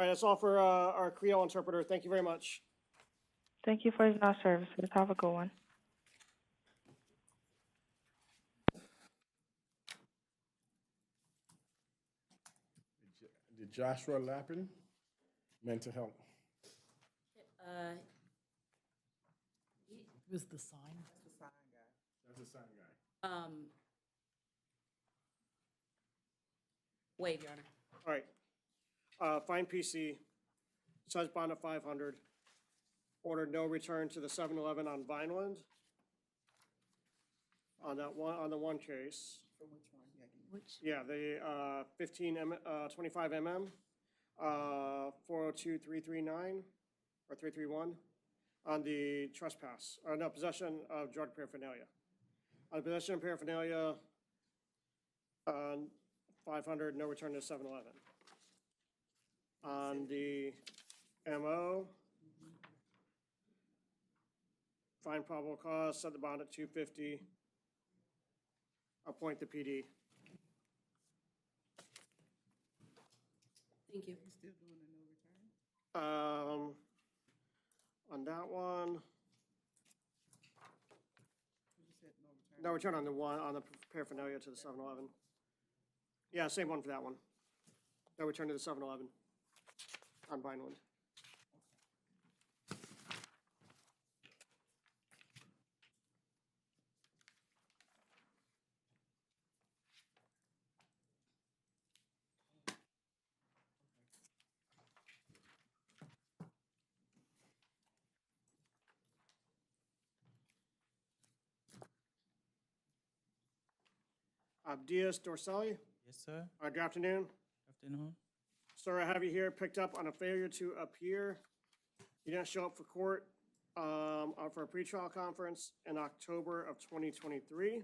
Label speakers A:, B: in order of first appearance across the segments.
A: All right, that's all for our Creole interpreter. Thank you very much.
B: Thank you for using our services. Have a good one.
C: Did Joshua Lappin, mental health.
D: Uh,
E: Was the sign?
C: That's the sign guy.
D: waive, Your Honor.
A: All right. Fine PC, says bond of 500. Ordered no return to the 7-Eleven on Vineland. On that one, on the one case.
E: Which?
A: Yeah, the 25 mm, 402339 or 331 on the trespass, or no, possession of drug paraphernalia. On possession of paraphernalia, 500, no return to 7-Eleven. On the MO, find probable cause, set the bond at 250, appoint the PD.
D: Thank you.
A: On that one. No return on the one, on the paraphernalia to the 7-Eleven. Yeah, same one for that one. No return to the 7-Eleven on Vineland. Diaz Dorselli,
F: Yes, sir.
A: good afternoon.
F: Afternoon.
A: Sir, I have you here picked up on a failure to appear. You didn't show up for court for a pretrial conference in October of 2023.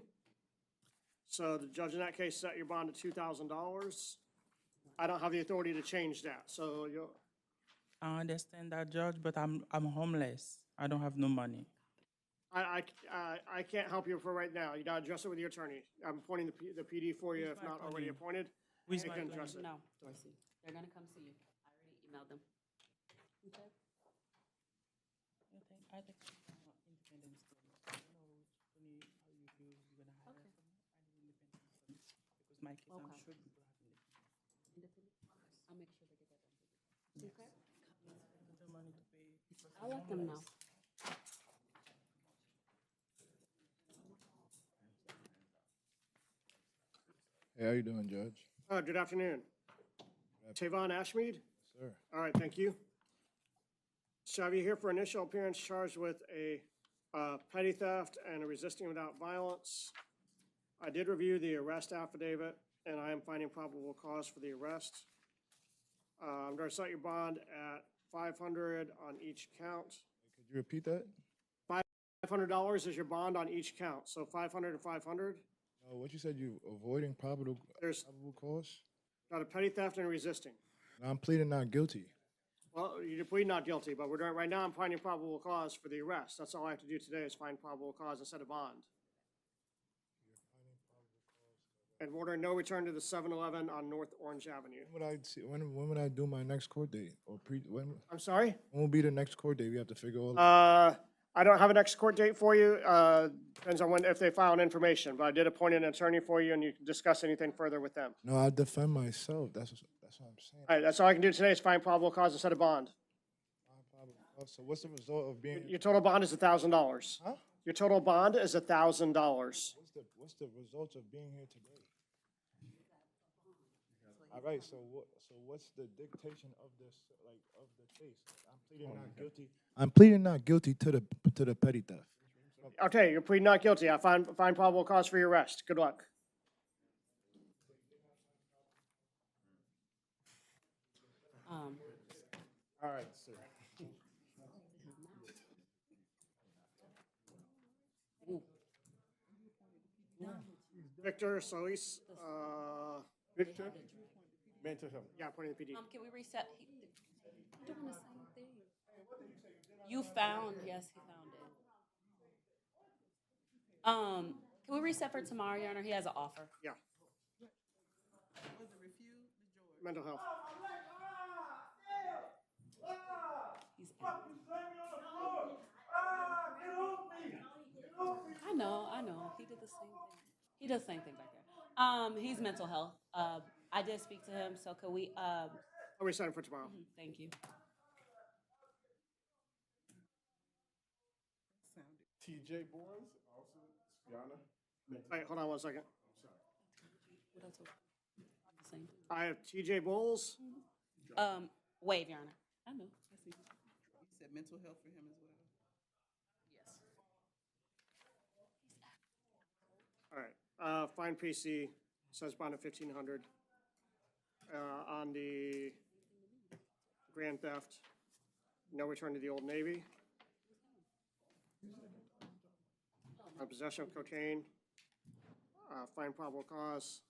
A: So the judge in that case set your bond at $2,000. I don't have the authority to change that, so you'll,
F: I understand that, Judge, but I'm homeless. I don't have no money.
A: I can't help you for right now. You gotta address it with your attorney. I'm appointing the PD for you if
F: Who's my
A: not already
F: attorney?
A: appointed.
F: Who's
A: You
F: my
A: can
F: attorney?
A: address it.
D: No, Dorsey. They're gonna come see you. I already emailed them. Okay.
F: I think independent study. I don't know, Tony, how you feel you're gonna hire
D: Okay.
F: someone. I need independent study. Because my case, I'm
D: Okay.
F: sure people have independent.
D: Independent? I'll make sure they get that done. Okay.
F: The money to pay because
D: I'll
F: I'm
D: let them know.
F: homeless.
G: Hey, how you doing, Judge?
A: Good afternoon. Tavon Ashmead?
G: Sir.
A: All right, thank you. So have you here for initial appearance charged with a petty theft and a resisting without violence? I did review the arrest affidavit, and I am finding probable cause for the arrest. I'm going to set your bond at $500 on each count.
G: Could you repeat that?
A: $500 is your bond on each count, so 500 and 500.
G: No, what you said, you avoiding probable
A: There's
G: cause?
A: got a petty theft and resisting.
G: No, I'm pleading not guilty.
A: Well, you plead not guilty, but we're doing, right now I'm finding probable cause for the arrest. That's all I have to do today is find probable cause and set a bond. And ordering no return to the 7-Eleven on North Orange Avenue.
G: When would I do my next court date? Or
A: I'm sorry?
G: when will be the next court date? We have to figure all.
A: I don't have a next court date for you. Depends on when, if they file an information, but I did appoint an attorney for you and you can discuss anything further with them.
G: No, I defend myself. That's what I'm saying.
A: All right, that's all I can do today is find probable cause and set a bond.
G: So what's the result of being?
A: Your total bond is $1,000.
G: Huh?
A: Your total bond is $1,000.
G: What's the result of being here today? All right. So what's the dictation of this, like, of the case? I'm pleading not guilty. I'm pleading not guilty to the petty theft.
A: Okay, you're pleading not guilty. I find probable cause for your arrest. Good luck.
C: All right, sir.
A: Victor Solis,
C: Victor, mental health.
A: yeah, appointing the PD.
D: Can we reset? Doing the same thing. You found, yes, he found it. Can we reset for tomorrow, Your Honor? He has an offer.
A: Yeah. Mental health.
D: know. He did the same thing. He does the same thing back there. He's mental health. I did speak to him, so could we,
A: Are we setting for tomorrow?
D: thank you.
F: Sounded.
C: TJ Boyles, also Spiana.
A: Wait, hold on one second.
D: What else? The same thing.
A: I have TJ Bowles.
D: Wave, Your Honor. I know. I see.
F: You said mental health for him as well?
D: Yes.
A: All right, fine PC, says bond at 1,500. On the grand theft, no return to the Old Navy. Possession of cocaine, fine probable cause.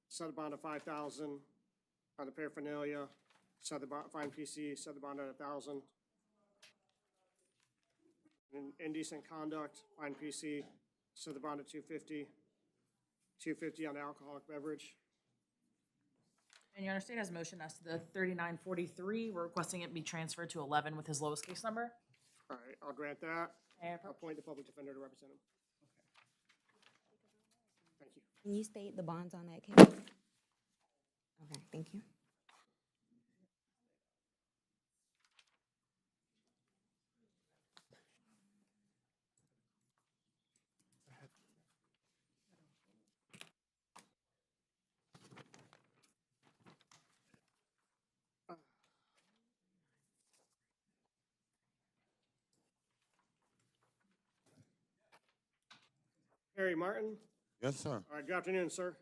A: Set the bond at 5,000. On the paraphernalia, set the bond, fine PC, set the bond at 1,000. Indecent conduct, fine PC, set the bond at 250. 250 on the alcoholic beverage.
E: And Your Honor, state has a motion as to the 3943. We're requesting it be transferred to 11 with his lowest case number.
A: All right, I'll grant that.
E: May I
A: I'll appoint the public defender to represent him. Thank you.
H: Can you state the bonds on that case? Okay, thank you.
A: Harry Martin.
I: Yes, sir.
A: All right, good afternoon, sir.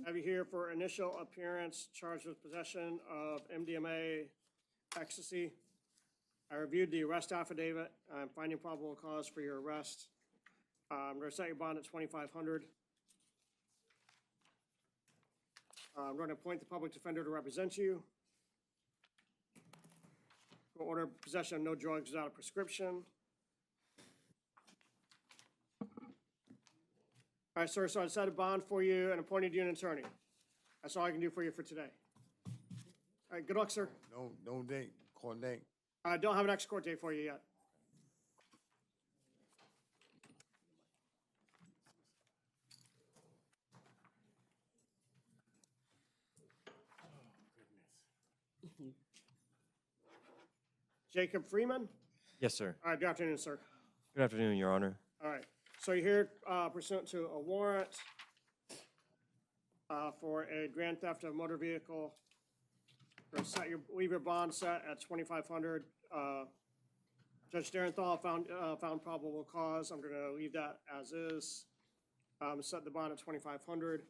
A: Have you here for initial appearance, charged with possession of MDMA ecstasy. I reviewed the arrest affidavit. I'm finding probable cause for your arrest. I'm going to set your bond at 2,500. I'm going to appoint the public defender to represent you. We'll order possession of no drugs without a prescription. All right, sir, so I set a bond for you and appointed you an attorney. That's all I can do for you for today. All right, good luck, sir.
I: No date, court date.
A: I don't have an next court date for you yet. Jacob Freeman?
J: Yes, sir.
A: All right, good afternoon, sir.
J: Good afternoon, Your Honor.
A: All right, so you're here pursuant to a warrant for a grand theft of motor vehicle. We're gonna leave your bond set at 2,500. Judge Derenthal found probable cause. I'm gonna leave that as is. Set the bond at 2,500.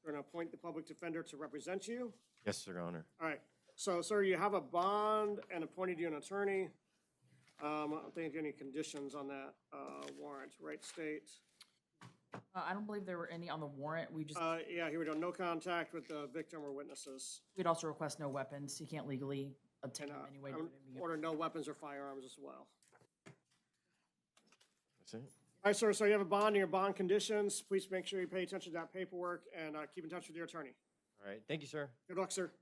A: We're gonna appoint the public defender to represent you.
J: Yes, Your Honor.
A: All right, so, sir, you have a bond and appointed you an attorney. I don't think any conditions on that warrant, right, state?
E: I don't believe there were any on the warrant. We just,
A: Yeah, here we go, no contact with the victim or witnesses.
E: we'd also request no weapons. He can't legally obtain
A: And
E: them anyway.
A: order no weapons or firearms as well.
J: That's it.
A: All right, sir, so you have a bond and your bond conditions. Please make sure you pay attention to that paperwork and keep in touch with your attorney.
J: All right. Thank you, sir.
A: Good luck, sir.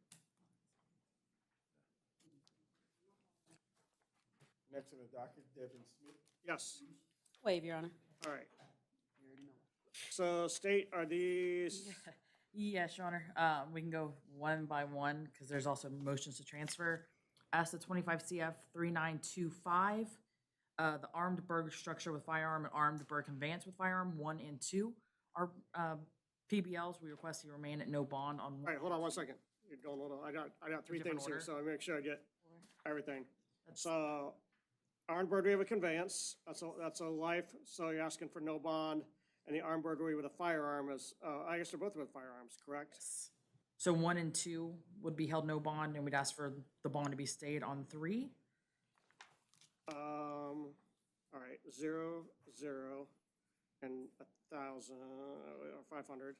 C: Next on the docket, Devin Smith.
A: Yes,
D: Wave, Your Honor.
A: all right. So, state, are these,
E: Yes, Your Honor. We can go one by one because there's also motions to transfer. As to 25 CF 3925, the armed burg structure with firearm and armed burg conveyance with firearm, 1 and 2. Our PBLs, we request he remain at no bond on
A: all
E: one.
A: right, hold on one second. You're going a little, I got three
E: Different
A: things here,
E: order?
A: so I make sure I get everything.
E: That's-
A: So, armed burglary with conveyance, that's a life, so you're asking for no bond. And the armed burglary with a firearm is, I guess they're both with firearms, correct?
E: So 1 and 2 would be held no bond, and we'd ask for the bond to be stayed on 3.
A: All right, 0, 0, and 1,000, or 500.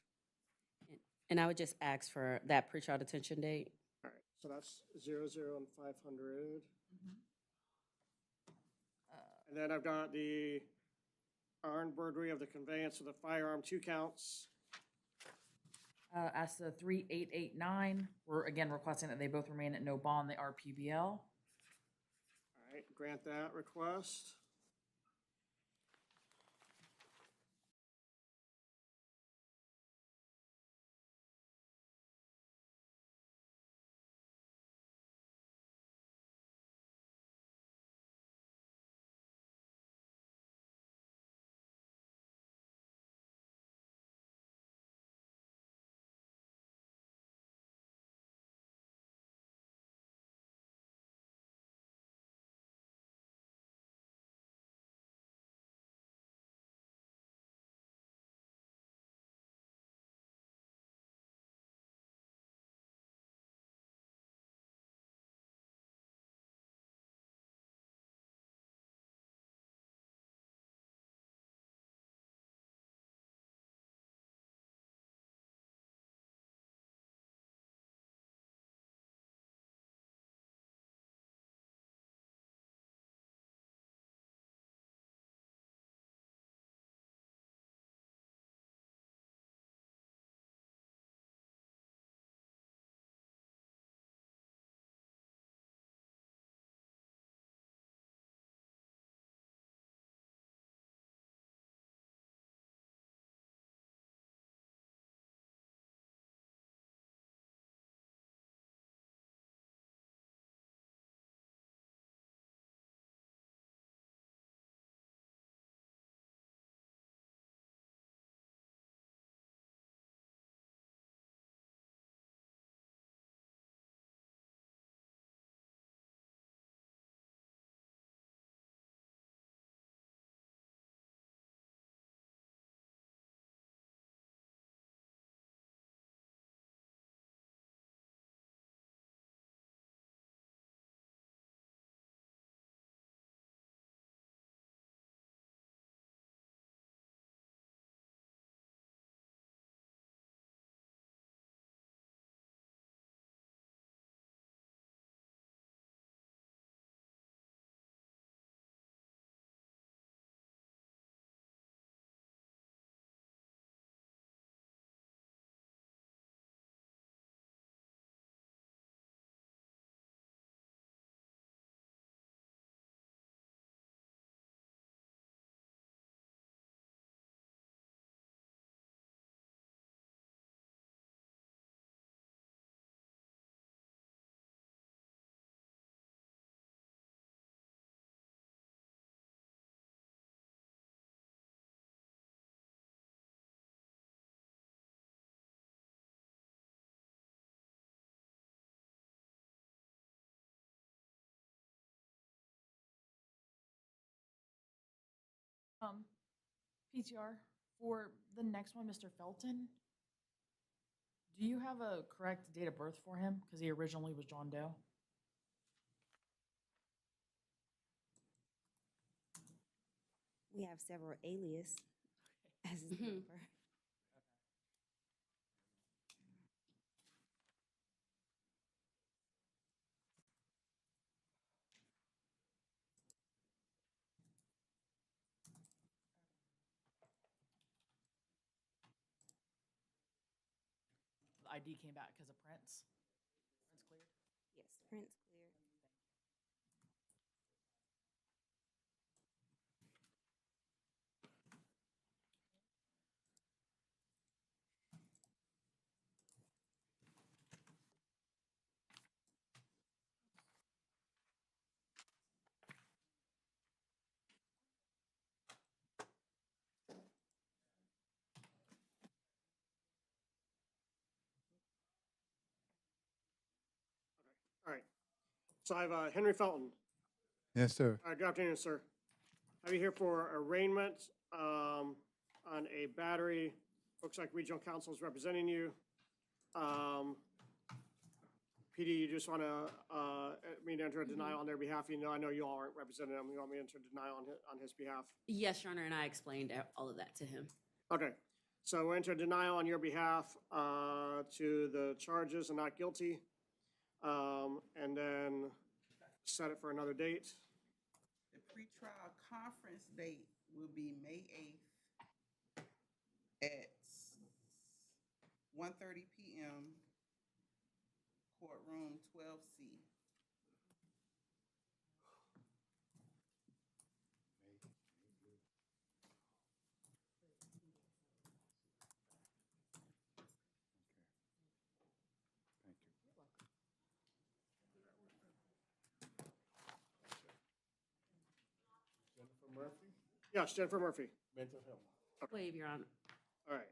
D: And I would just ask for that pretrial detention date.
A: All right, so that's 0, 0, and 500. And then I've got the armed burglary of the conveyance of the firearm, 2 counts.
E: As to 3889, we're again requesting that they both remain at no bond. They are PBL.
A: right, grant that request.
E: PTR, for the next one, Mr. Felton, do you have a correct date of birth for him? Because he originally was John Doe.
H: We have several alias as his
D: Mhm.
H: number.
E: The ID came back because of Prince. Prince cleared.
H: Yes, Prince clear.
A: All right. So I have Henry Felton.
G: Yes, sir.
A: Good afternoon, sir. Have you here for arraignment on a battery? Looks like regional counsel is representing you. PD, you just want to, me to enter a denial on their behalf? You know, I know you all aren't representing him. You want me to enter denial on his behalf?
D: Yes, Your Honor, and I explained all of that to him.
A: Okay, so we'll enter denial on your behalf to the charges and not guilty. And then set it for another date.
F: The pretrial conference date will be May 8th at 1:30 p.m. Courtroom 12C.
C: Murphy,
A: Yes, Jennifer Murphy.
C: mental health.
D: Waive, Your Honor.
A: All right.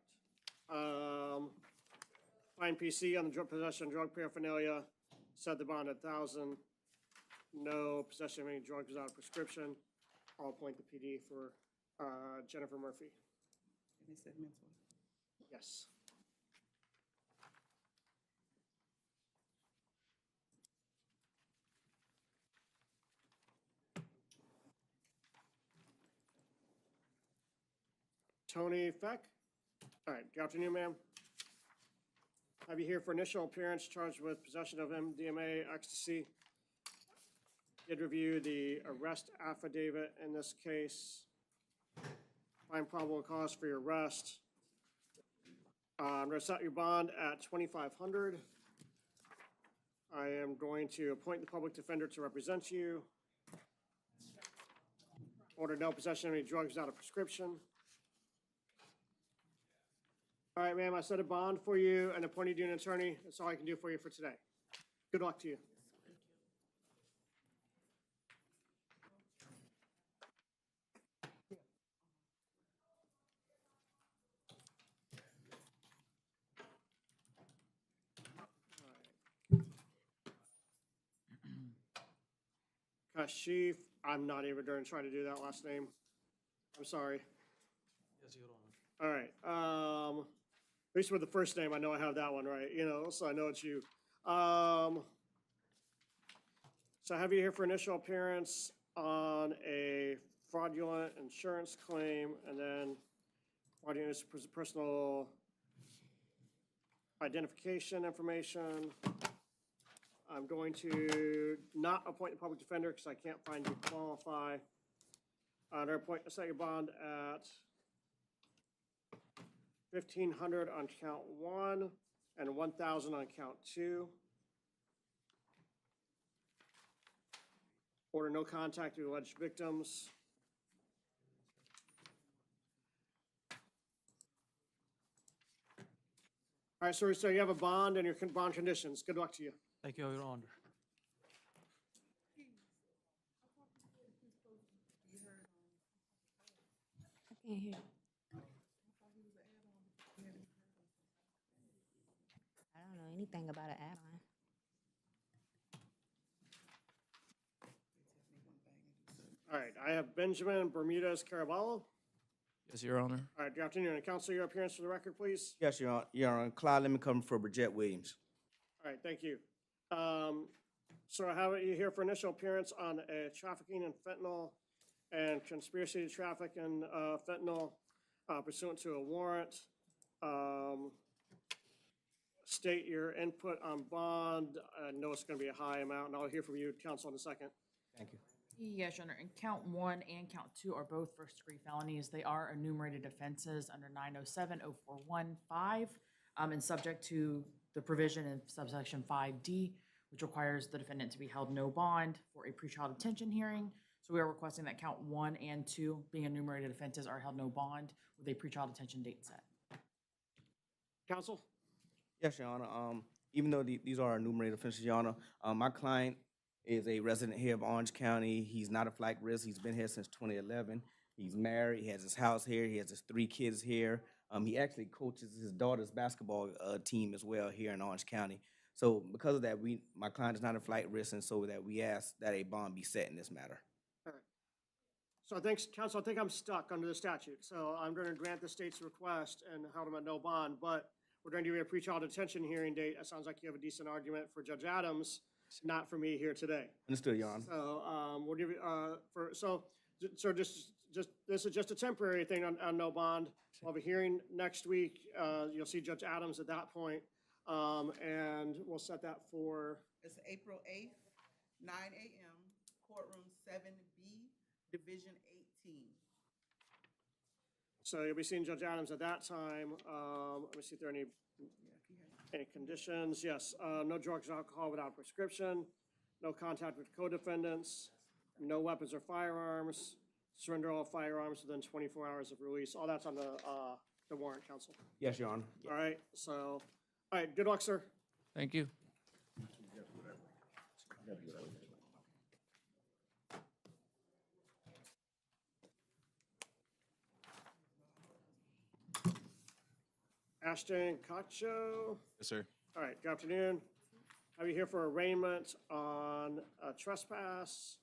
A: Fine PC on the drug possession, drug paraphernalia, set the bond at 1,000. No possession of any drugs without a prescription. I'll appoint the PD for Jennifer Murphy.
F: And they said mental.
A: Yes. Tony Feck. All right, good afternoon, ma'am. Have you here for initial appearance charged with possession of MDMA, ecstasy. Did review the arrest affidavit in this case. Find probable cause for your arrest. I'm going to set your bond at $2,500. I am going to appoint the public defender to represent you. Order no possession of any drugs without a prescription. All right, ma'am, I set a bond for you and appointed you an attorney. That's all I can do for you for today. Good luck to you. Kashif, I'm not even going to try to do that last name. I'm sorry.
F: Yes, Your Honor.
A: All right. At least with the first name, I know I have that one right, so I know it's you. So I have you here for initial appearance on a fraudulent insurance claim and then fraudulent personal identification information. I'm going to not appoint the public defender because I can't find you qualify. I'm going to set your bond at $1,500 on count 1 and $1,000 on count 2. Order no contact with alleged victims. All right, so you have a bond and your bond conditions. Good luck to you.
F: Thank you, Your Honor.
H: I can't hear. I don't know anything about an add-on.
A: All right, I have Benjamin Bermudez Caraballo.
F: Yes, Your Honor.
A: All right, good afternoon. And counsel, your appearance for the record, please.
K: Yes, Your Honor. Clyde, let me come for Bridget Williams.
A: All right, thank you. So I have you here for initial appearance on a trafficking in fentanyl and conspiracy to traffic in fentanyl pursuant to a warrant. State your input on bond. I know it's going to be a high amount, and I'll hear from you, counsel, in a second.
K: Thank you.
E: Yes, Your Honor, and count 1 and count 2 are both first-degree felonies. They are enumerated offenses under 907-0415, and subject to the provision in subsection 5D, which requires the defendant to be held no bond for a pretrial detention hearing. So we are requesting that count 1 and 2, being enumerated offenses, are held no bond with a pretrial detention date set.
A: Counsel?
K: Yes, Your Honor. Even though these are enumerated offenses, Your Honor, my client is a resident here of Orange County. He's not a flight risk. He's been here since 2011. He's married. He has his house here. He has his 3 kids here. He actually coaches his daughter's basketball team as well here in Orange County. So because of that, my client is not a flight risk, and so that we ask that a bond be set in this matter.
A: All right. So I think, counsel, I think I'm stuck under the statute. So I'm going to grant the state's request and hold him at no bond, but we're going to do a pretrial detention hearing date. It sounds like you have a decent argument for Judge Adams, not for me here today.
K: Understood, Your Honor.
A: So we'll give you this is just a temporary thing on no bond. We'll have a hearing next week. You'll see Judge Adams at that point, and we'll set that for.
F: It's April 8th, 9 a.m., courtroom 7B, Division 18.
A: So you'll be seeing Judge Adams at that time. Let me see if there are any conditions. Yes, no drugs or alcohol without prescription, no contact with co-defendants, no weapons or firearms, surrender all firearms within 24 hours of release. All that's on the warrant, counsel.
K: Yes, Your Honor.
A: All right, so, all right, good luck, sir.
F: Thank you.
A: Ashton Cacho.
C: Yes, sir.
A: All right, good afternoon. Have you here for arraignment on trespass?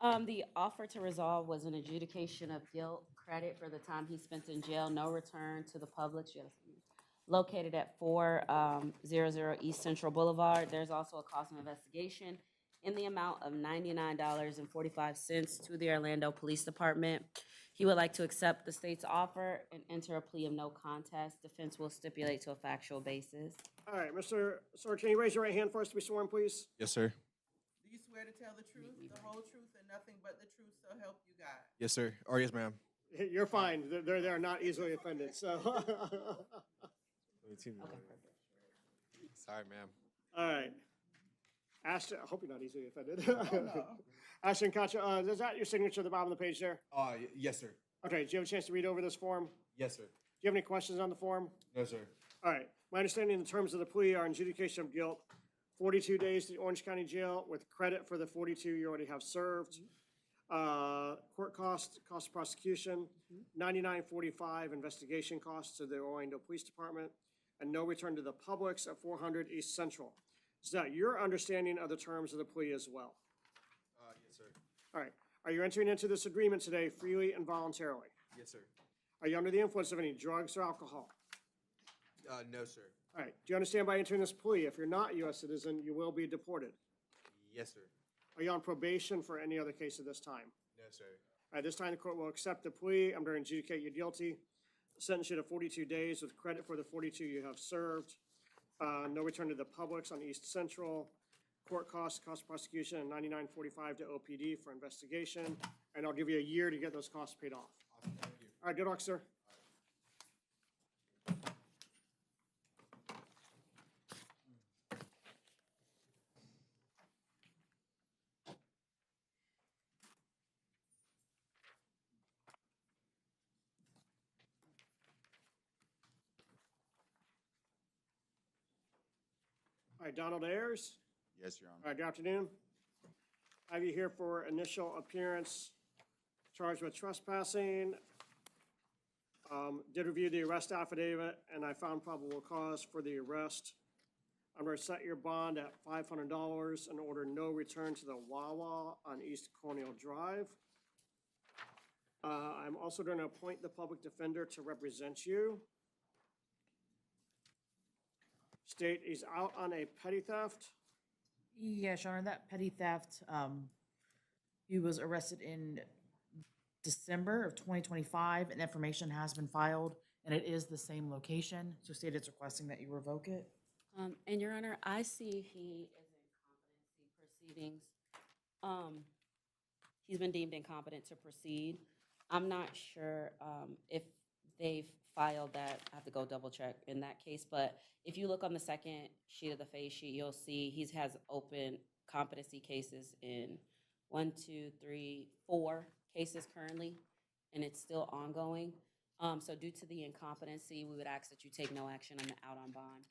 D: The offer to resolve was an adjudication of guilt, credit for the time he spent in jail, no return to the public. Located at 400 East Central Boulevard. There's also a cost of investigation in the amount of $99.45 to the Orlando Police Department. He would like to accept the state's offer and enter a plea of no contest. Defense will stipulate to a factual basis.
A: All right, Mr. Sir, can you raise your right hand for us to be sworn, please?
C: Yes, sir.
F: Do you swear to tell the truth, the whole truth, and nothing but the truth, so help you God?
C: Yes, sir. Or yes, ma'am.
A: You're fine. They're not easily offended, so.
C: Sorry, ma'am.
A: All right. Ashton, I hope you're not easily offended. Ashton Cacho, is that your signature at the bottom of the page there?
C: Yes, sir.
A: Okay, do you have a chance to read over this form?
C: Yes, sir.
A: Do you have any questions on the form?
C: No, sir.
A: All right. My understanding in terms of the plea are adjudication of guilt, 42 days to the Orange County Jail with credit for the 42 you already have served. Court cost of prosecution, $99.45 investigation costs to the Orlando Police Department, and no return to the Publix at 400 East Central. Is that your understanding of the terms of the plea as well?
C: Yes, sir.
A: All right. Are you entering into this agreement today freely and voluntarily?
C: Yes, sir.
A: Are you under the influence of any drugs or alcohol?
C: No, sir.
A: All right. Do you understand by entering this plea, if you're not a U.S. citizen, you will be deported?
C: Yes, sir.
A: Are you on probation for any other case at this time?
C: No, sir.
A: All right, this time the court will accept the plea. I'm going to adjudicate you guilty. Sentence you to 42 days with credit for the 42 you have served. No return to the Publix on East Central. Court cost of prosecution, and $99.45 to OPD for investigation. And I'll give you a year to get those costs paid off.
C: Awesome. Thank you.
A: All right, good luck, sir. All right, Donald Ayers.
I: Yes, Your Honor.
A: All right, good afternoon. I have you here for initial appearance, charged with trespassing. Did review the arrest affidavit, and I found probable cause for the arrest. I'm going to set your bond at $500 and order no return to the Wawa on East Colonial Drive. I'm also going to appoint the public defender to represent you. State he's out on a petty theft.
E: Yes, Your Honor, that petty theft, he was arrested in December of 2025, and information has been filed, and it is the same location, so state is requesting that you revoke it.
D: And Your Honor, I see he is in competency proceedings. He's been deemed incompetent to proceed. I'm not sure if they've filed that. I have to go double check in that case, but if you look on the second sheet of the face sheet, you'll see he has open competency cases in 1, 2, 3, 4 cases currently, and it's still ongoing. So due to the incompetency, we would ask that you take no action on the out on bond.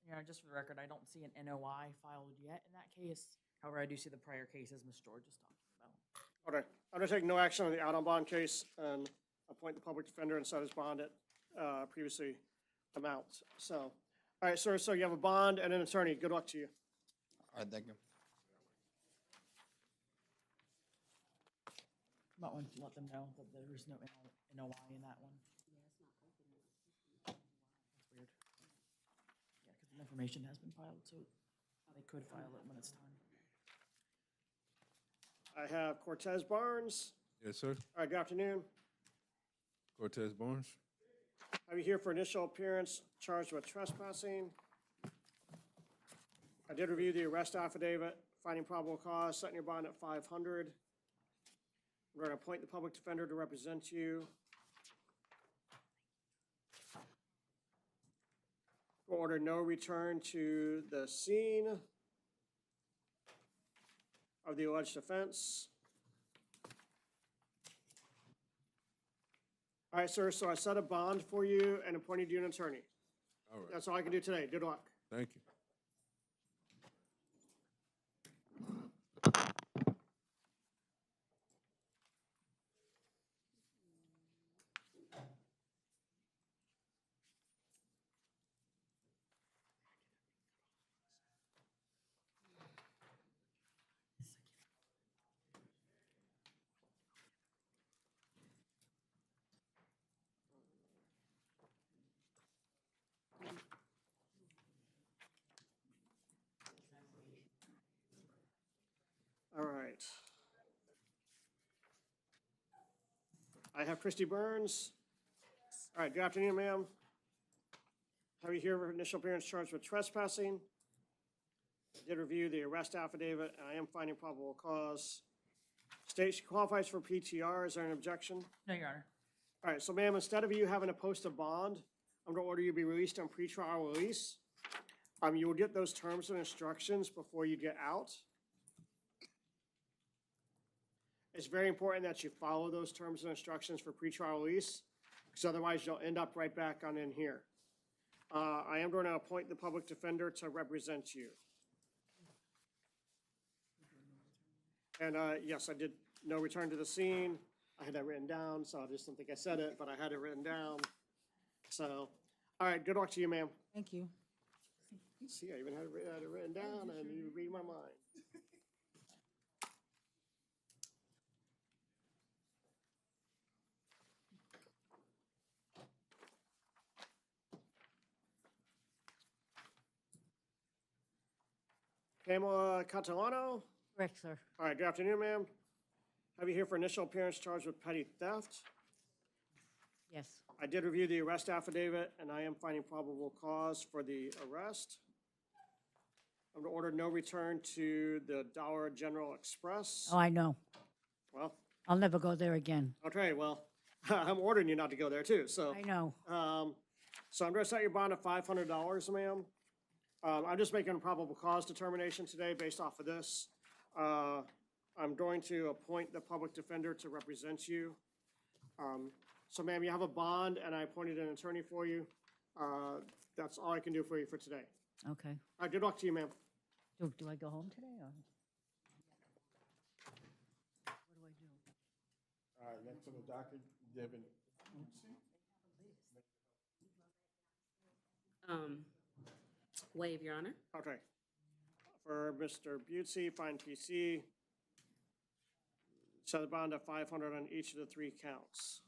E: Your Honor, just for the record, I don't see an NOI filed yet in that case. However, I do see the prior cases Ms. George is talking about.
A: Okay, I'm going to take no action on the out on bond case and appoint the public defender and set his bond at previously amount. So, all right, sir, so you have a bond and an attorney. Good luck to you.
I: All right, thank you.
E: Might want to let them know that there is no NOI in that one. That's weird. Yeah, because the information has been filed, so they could file it when it's time.
A: I have Cortez Barnes.
C: Yes, sir.
A: All right, good afternoon.
C: Cortez Barnes.
A: Are you here for initial appearance, charged with trespassing? I did review the arrest affidavit, finding probable cause, setting your bond at 500. I'm going to appoint the public defender to represent you. Order no return to the scene of the alleged offense. All right, sir, so I set a bond for you and appointed you an attorney.
C: All right,
A: That's all I can do today. Good luck.
C: thank you.
A: All right. I have Christy Burns. All right, good afternoon, ma'am. Have you here for initial appearance charged with trespassing? Did review the arrest affidavit, and I am finding probable cause. State she qualifies for PTR. Is there an objection?
E: No, Your Honor.
A: All right, so ma'am, instead of you having to post a bond, I'm gonna order you be released on pretrial release. You will get those terms and instructions before you get out. It's very important that you follow those terms and instructions for pretrial release, because otherwise you'll end up right back on in here. I am going to appoint the public defender to represent you. And yes, I did no return to the scene. I had that written down, so I just don't think I said it, but I had it written down. So, all right, good luck to you, ma'am.
E: Thank you.
A: See, I even had it written down, and you read my mind. Pamela Catalano.
L: Correct, sir.
A: All right, good afternoon, ma'am. Have you here for initial appearance charged with petty theft?
L: Yes.
A: I did review the arrest affidavit, and I am finding probable cause for the arrest. I'm going to order no return to the Dollar General Express.
L: Oh, I know.
A: Well,
L: I'll never go there again.
A: okay, well, I'm ordering you not to go there too, so.
L: I know.
A: So I'm going to set your bond at $500, ma'am. I'm just making a probable cause determination today based off of this. I'm going to appoint the public defender to represent you. So ma'am, you have a bond and I appointed an attorney for you. That's all I can do for you for today.
L: Okay.
A: All right, good luck to you, ma'am.
L: Do I go home today or? What do I do?
G: All right, next on the docket, Devin.
D: Waive, Your Honor.
A: Okay. For Mr. Butsy, fine PC. Set the bond at 500 on each of the 3 counts.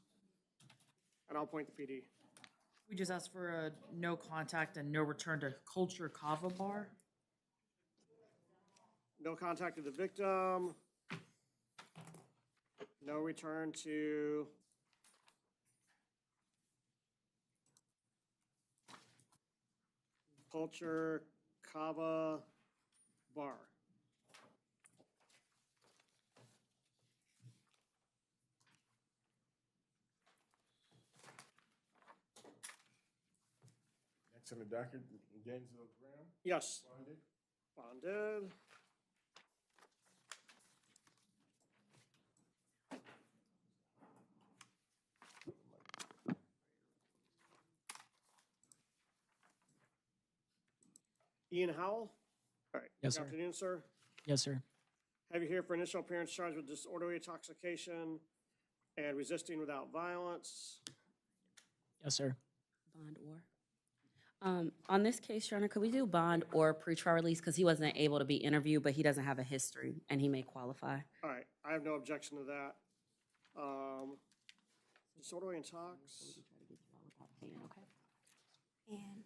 A: And I'll appoint the PD.
E: We just asked for a no contact and no return to Culture Kava Bar.
A: No contact to the victim. No return to Culture Kava Bar.
G: Next on the docket, Gainesville Graham.
A: Yes,
G: Bonded.
A: bonded. Ian Howell? All right.
M: Yes,
A: Good
M: sir.
A: afternoon, sir.
M: Yes, sir.
A: Have you here for initial appearance charged with disorderly intoxication and resisting without violence.
M: Yes, sir.
D: Bond or? On this case, Your Honor, could we do bond or pretrial release? Because he wasn't able to be interviewed, but he doesn't have a history, and he may qualify.
A: All right, I have no objection to that. Disorderly intox.
H: And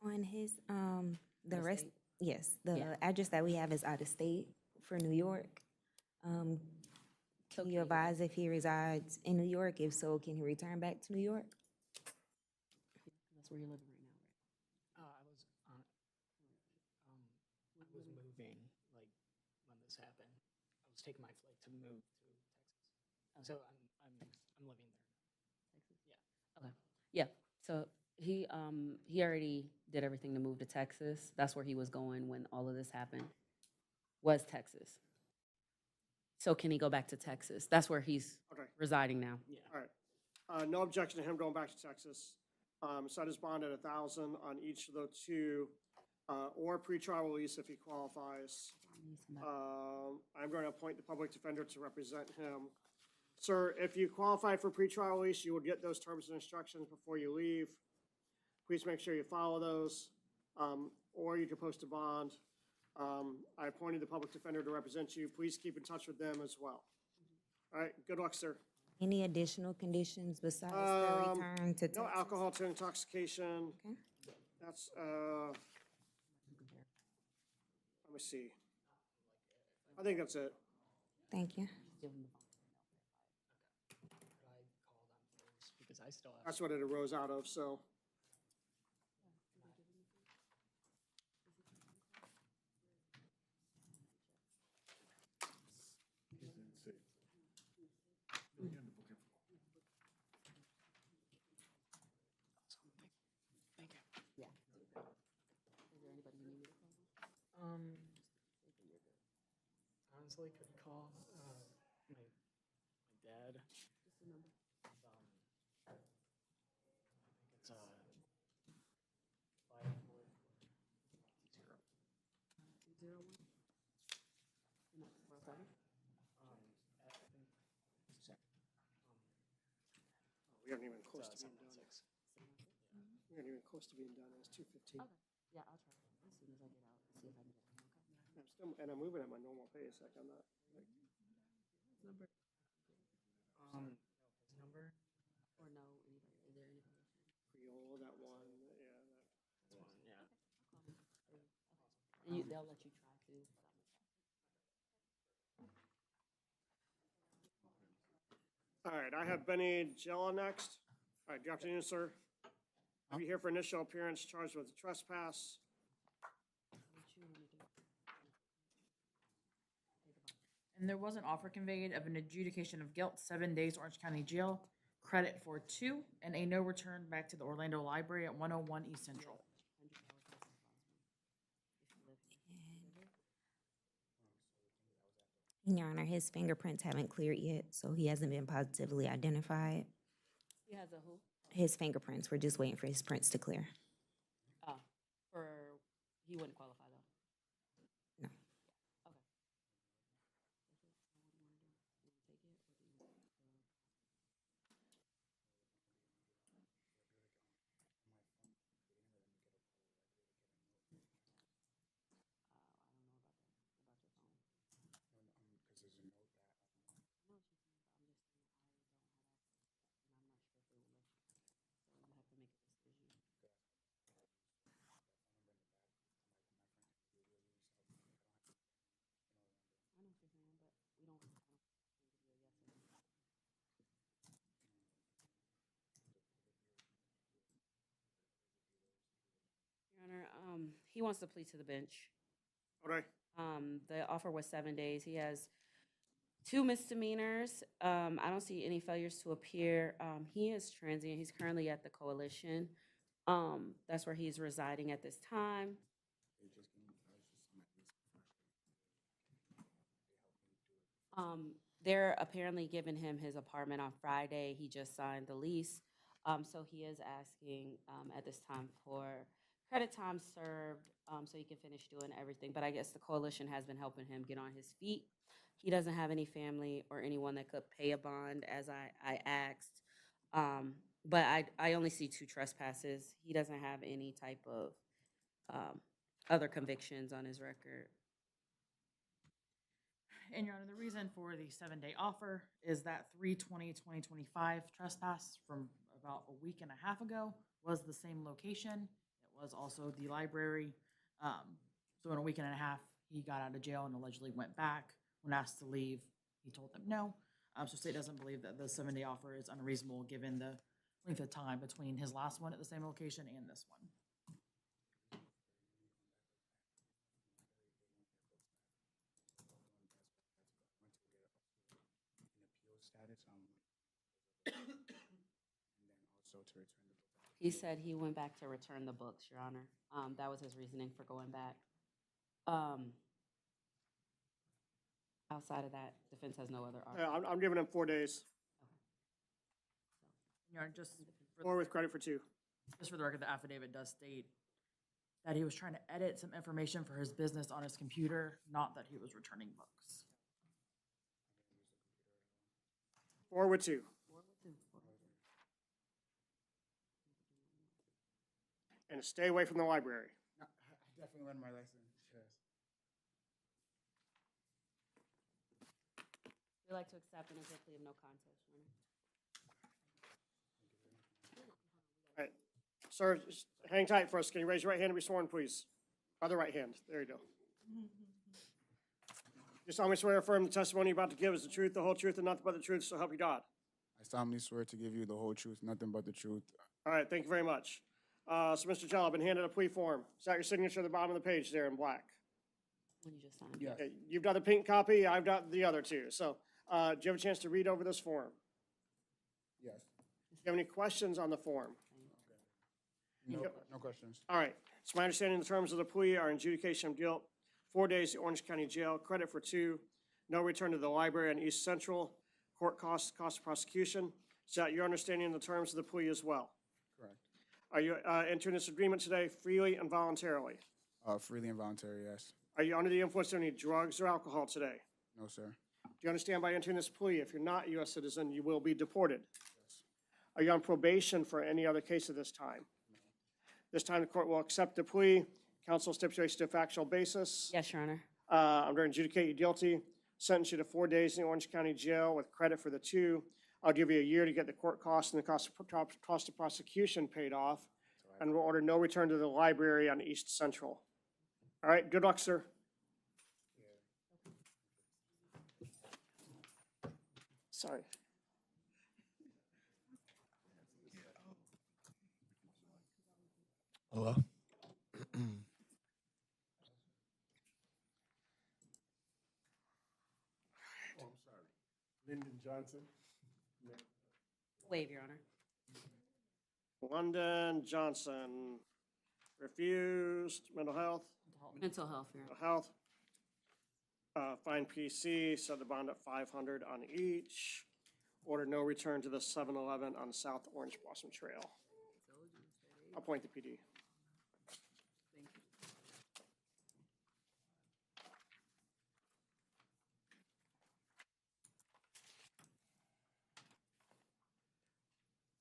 H: on his, the
D: Out of
H: rest,
D: state?
H: yes, the
D: Yeah.
H: address that we have is out of state for New York. Can you advise if he resides in New York? If so, can he return back to New York?
D: That's where you're living right now, right?
M: I was moving, like, when this happened. I was taking my flight to move to Texas. So I'm living there.
D: Texas? Yeah. Okay. Yeah. So he already did everything to move to Texas. That's where he was going when all of this happened, was Texas. So can he go back to Texas? That's where he's
A: Okay.
D: residing now.
M: Yeah.
A: All right. No objection to him going back to Texas. Set his bond at 1,000 on each of the two, or pretrial release if he qualifies. I'm going to appoint the public defender to represent him. Sir, if you qualify for pretrial release, you will get those terms and instructions before you leave. Please make sure you follow those, or you can post a bond. I appointed the public defender to represent you. Please keep in touch with them as well. All right, good luck, sir.
H: Any additional conditions besides the return to Texas?
A: No alcohol to intoxication.
H: Okay.
A: That's, let me see. I think that's it.
H: Thank you.
M: Could I call them first? Because I still have.
A: That's what it arose out of, so.
M: Thank you.
D: Yeah. Is there anybody you need me to call?
M: Honestly, could call my dad.
D: Just the number.
M: I think it's 54.
D: 01? No, 407?
M: I think
A: We aren't even close to being done.
M: 716.
A: We aren't even close to being done. It's 2:15.
D: Okay. Yeah, I'll try as soon as I get out, see if I can get them, okay?
A: I'm still, and I'm moving at my normal pace, like I'm not, like,
M: Number. His number.
D: Or no, anybody, is there anybody?
A: Creole, that one, yeah.
M: That's one. Yeah.
D: And you, they'll let you try too.
A: All right, I have Benny Jella next. All right, good afternoon, sir. I'll be here for initial appearance charged with trespass.
D: What you wanna do?
E: And there was an offer conveyed of an adjudication of guilt, 7 days Orange County Jail, credit for 2, and a no return back to the Orlando Library at 101 East Central.
H: Your Honor, his fingerprints haven't cleared yet, so he hasn't been positively identified.
D: He has a who?
H: His fingerprints, we're just waiting for his prints to clear.
D: Oh, he wouldn't qualify though.
H: No.
D: Okay. Your Honor, he wants to plead to the bench.
A: All right,
D: The offer was 7 days. He has 2 misdemeanors. I don't see any failures to appear. He is transient. He's currently at the coalition. That's where he's residing at this time. They're apparently giving him his apartment on Friday. He just signed the lease. So he is asking at this time for credit time served so he can finish doing everything. But I guess the coalition has been helping him get on his feet. He doesn't have any family or anyone that could pay a bond, as I asked. But I only see 2 trespasses. He doesn't have any type of other convictions on his record.
E: And Your Honor, the reason for the 7-day offer is that 3/20/2025 trespass from about a week and a half ago was the same location. It was also the library. So in a week and a half, he got out of jail and allegedly went back. When asked to leave, he told them no. So state doesn't believe that the 7-day offer is unreasonable given the length of time between his last one at the same location and this one.
I: Status, and then also to return the book back.
D: He said he went back to return the books, Your Honor. That was his reasoning for going back. Outside of that, defense has no other
A: Yeah,
D: argument.
A: I'm giving him 4 days,
E: Your Honor, just for
A: or
E: the,
A: with credit for 2.
E: just for the record, the affidavit does state that he was trying to edit some information for his business on his computer, not that he was returning books.
A: 4 with 2. And stay away from the library.
I: I definitely learned my lesson. Yes.
D: Would you like to accept and enter a plea of no contest, Your Honor?
A: All right. Sir, just hang tight for us. Can you raise your right hand and be sworn, please? Other right hand. There you go. You solemnly swear or affirm the testimony you're about to give is the truth, the whole truth, and nothing but the truth, so help you God.
I: I solemnly swear to give you the whole truth, nothing but the truth.
A: All right, thank you very much. So, Mr. Jello, I've been handed a plea form. Is that your signature at the bottom of the page there in black?
D: When you just signed.
I: Yes.
A: Okay, you've got the pink copy, I've got the other two. So, do you have a chance to read over this form?
I: Yes.
A: Do you have any questions on the form?
I: No,
A: go-
I: no questions.
A: All right, it's my understanding the terms of the plea are adjudication of guilt, 4 days at Orange County Jail, credit for 2, no return to the library on East Central, court costs, cost of prosecution. Is that your understanding of the terms of the plea as well?
I: Correct.
A: Are you entering this agreement today freely and voluntarily?
I: Freely and voluntary, yes.
A: Are you under the influence of any drugs or alcohol today?
I: No, sir.
A: Do you understand by entering this plea, if you're not a U.S. citizen, you will be deported? Are you on probation for any other case at this time? This time, the court will accept the plea. Counsel stipulates to a factual basis.
D: Yes, Your Honor.
A: I'm going to adjudicate you guilty, sentence you to 4 days in the Orange County Jail with credit for the 2. I'll give you a year to get the court costs and the cost of prosecution paid off, and we'll order no return to the library on East Central. All right, good luck, sir. Sorry.
G: Hello?
N: Lyndon Johnson.
D: Waive, Your Honor.
A: London Johnson, refused, mental health,
D: Mental health, Your
A: mental
D: Honor.
A: health. Fine PC, set the bond at 500 on each. Order no return to the 7-Eleven on South Orange Blossom Trail. Appoint the PD.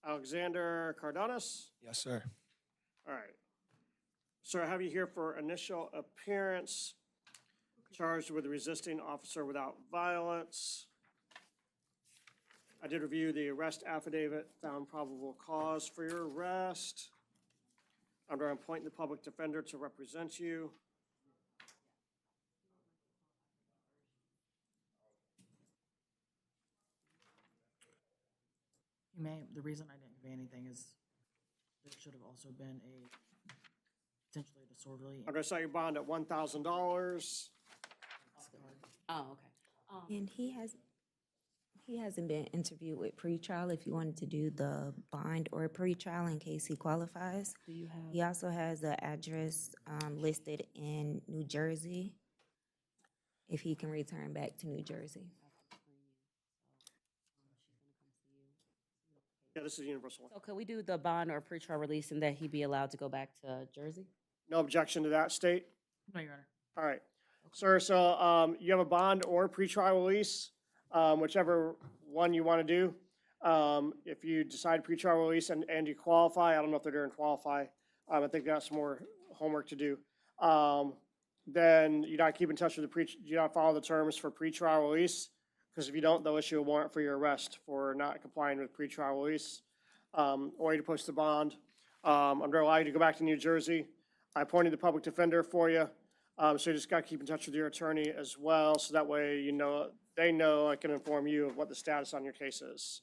A: Alexander Cardonis?
G: Yes, sir.
A: All right. Sir, I have you here for initial appearance, charged with resisting officer without violence. I did review the arrest affidavit, found probable cause for your arrest. I'm going to appoint the public defender to represent you.
E: You may, the reason I didn't convey anything is there should have also been a potentially disorderly.
A: I'm going to set your bond at $1,000.
D: Oh, okay.
H: And he hasn't been interviewed with pretrial if you wanted to do the bond or pretrial in case he qualifies.
D: Do you have?
H: He also has an address listed in New Jersey if he can return back to New Jersey.
A: Yeah, this is universal.
D: So could we do the bond or pretrial release and that he be allowed to go back to Jersey?
A: No objection to that, state?
E: No, Your Honor.
A: All right. Sir, so you have a bond or pretrial release, whichever one you want to do. If you decide pretrial release and you qualify, I don't know if they're going to qualify. I think that's more homework to do. Then you got to keep in touch with you got to follow the terms for pretrial release, because if you don't, they'll issue a warrant for your arrest for not complying with pretrial release, or you to post the bond. I'm going to allow you to go back to New Jersey. I appointed the public defender for you. So you just got to keep in touch with your attorney as well, so that way they know I can inform you of what the status on your case is.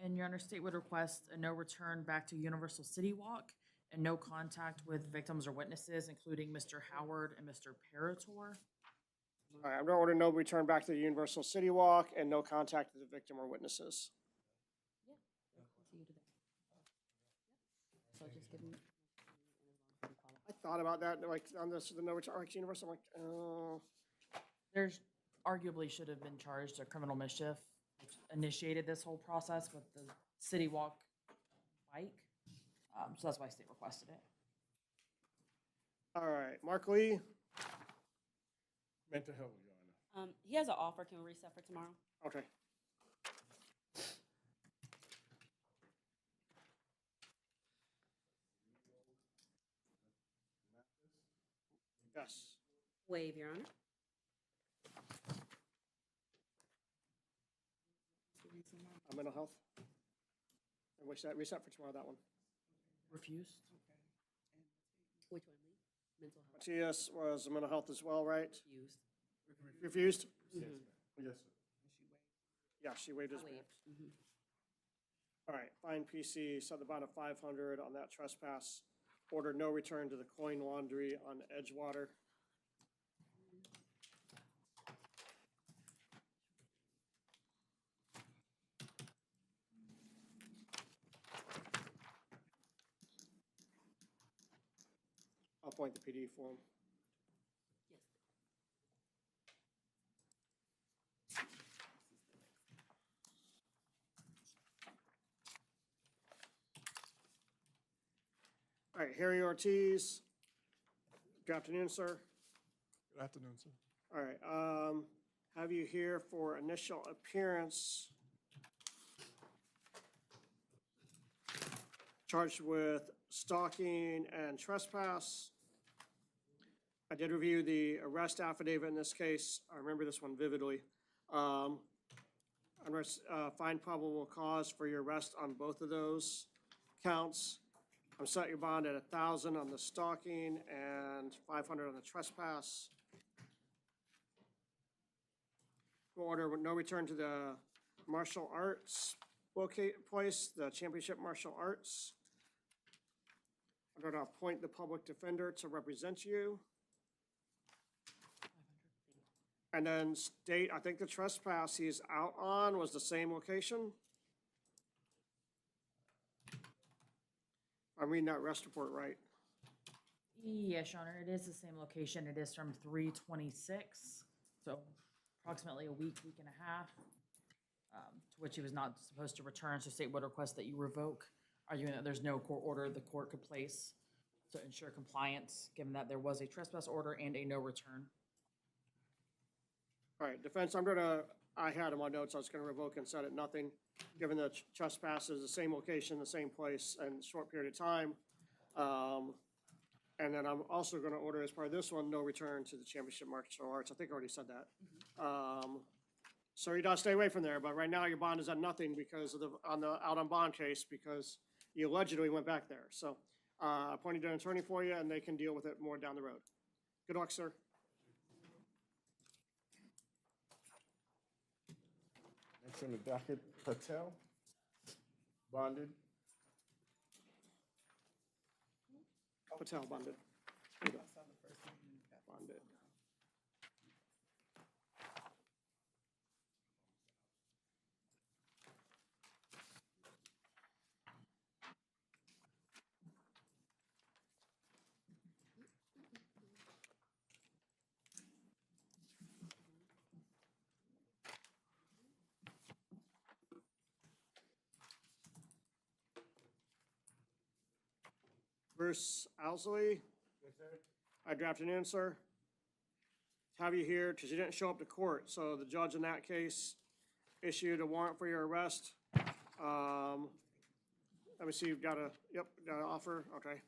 E: And Your Honor, state would request a no return back to Universal City Walk and no contact with victims or witnesses, including Mr. Howard and Mr. Parator.
A: All right, I'm going to order no return back to the Universal City Walk and no contact with the victim or witnesses.
D: So just give me.
A: I thought about that, like, on this, the No Return RX Universe, I'm like, oh.
E: There's arguably should have been charged a criminal mischief, which initiated this whole process with the City Walk bike. So that's why state requested it.
A: All right, Mark Lee,
C: Mental health, Your Honor.
D: He has an offer. Can we reset for tomorrow?
A: okay. Yes,
D: Waive, Your Honor.
A: mental health. And reset for tomorrow, that one.
E: Refused?
D: Which one, Lee? Mental health.
A: Matias was mental health as well, right?
D: Refused.
A: Refused?
C: Yes, sir.
A: Yeah, she waived his.
D: Waived. Mhm.
A: All right, fine PC, set the bond of 500 on that trespass. Order no return to the coin laundry on Edgewater. I'll point the PD for him.
D: Yes.
A: All right, Harry Ortiz. Good afternoon, sir.
C: Good afternoon, sir.
A: All right, have you here for initial appearance. Charged with stalking and trespass. I did review the arrest affidavit in this case. I remember this one vividly. Find probable cause for your arrest on both of those counts. I'm setting your bond at 1,000 on the stalking and 500 on the trespass. Order with no return to the martial arts place, the Championship Martial Arts. I'm going to appoint the public defender to represent you. And then state, I think the trespass he's out on was the same location. I'm reading that arrest report right.
E: Yes, Your Honor, it is the same location. It is from 3/26, so approximately a week, week and a half, to which he was not supposed to return. So state would request that you revoke, arguing that there's no court order the court could place to ensure compliance, given that there was a trespass order and a no return.
A: All right, defense, I had in my notes, I was gonna revoke and set at nothing, given the trespass is the same location, the same place, and short period of time. And then I'm also gonna order as part of this one, no return to the Championship Martial Arts. I think I already said that. So you gotta stay away from there, but right now your bond is at nothing because of out on bond case, because you allegedly went back there. So, appointed an attorney for you, and they can deal with it more down the road. Good luck, sir.
N: Next on the docket, Patel, bonded.
A: Patel, bonded. Bonded. Bruce Owsley.
N: Yes, sir.
A: Good afternoon, sir. Have you here, because you didn't show up to court, so the judge in that case issued a warrant for your arrest. Let me see, you've got got an offer, okay.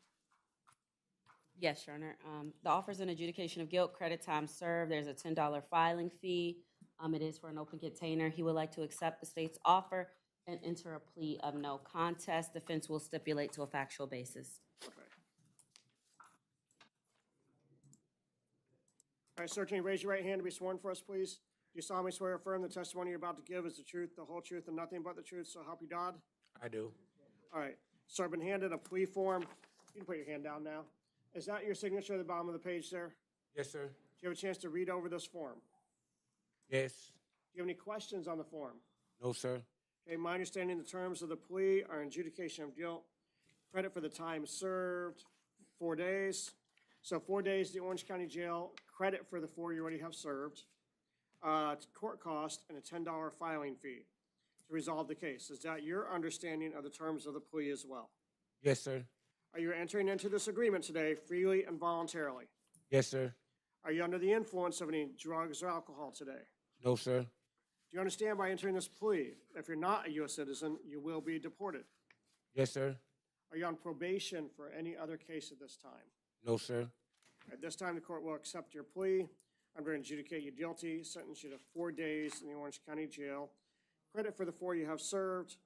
D: Yes, Your Honor. The offer's an adjudication of guilt, credit time served. There's a $10 filing fee. It is for an open container. He would like to accept the state's offer and enter a plea of no contest. Defense will stipulate to a factual basis.
A: Okay. All right, sir, can you raise your right hand to be sworn for us, please? Do you solemnly swear or affirm the testimony you're about to give is the truth, the whole truth, and nothing but the truth, so help you God?
N: I do.
A: All right, sir, I've been handed a plea form. You can put your hand down now. Is that your signature at the bottom of the page there?
N: Yes, sir.
A: Do you have a chance to read over this form?
N: Yes.
A: Do you have any questions on the form?
N: No, sir.
A: Okay, my understanding, the terms of the plea are adjudication of guilt, credit for the time served, 4 days. So 4 days, the Orange County Jail, credit for the 4 you already have served, court cost, and a $10 filing fee to resolve the case. Is that your understanding of the terms of the plea as well?
N: Yes, sir.
A: Are you entering into this agreement today freely and voluntarily?
N: Yes, sir.
A: Are you under the influence of any drugs or alcohol today?
N: No, sir.
A: Do you understand by entering this plea, if you're not a U.S. citizen, you will be deported?
N: Yes, sir.
A: Are you on probation for any other case at this time?
N: No, sir.
A: At this time, the court will accept your plea. I'm going to adjudicate you guilty, sentence you to 4 days in the Orange County Jail. Credit for the 4 you have served,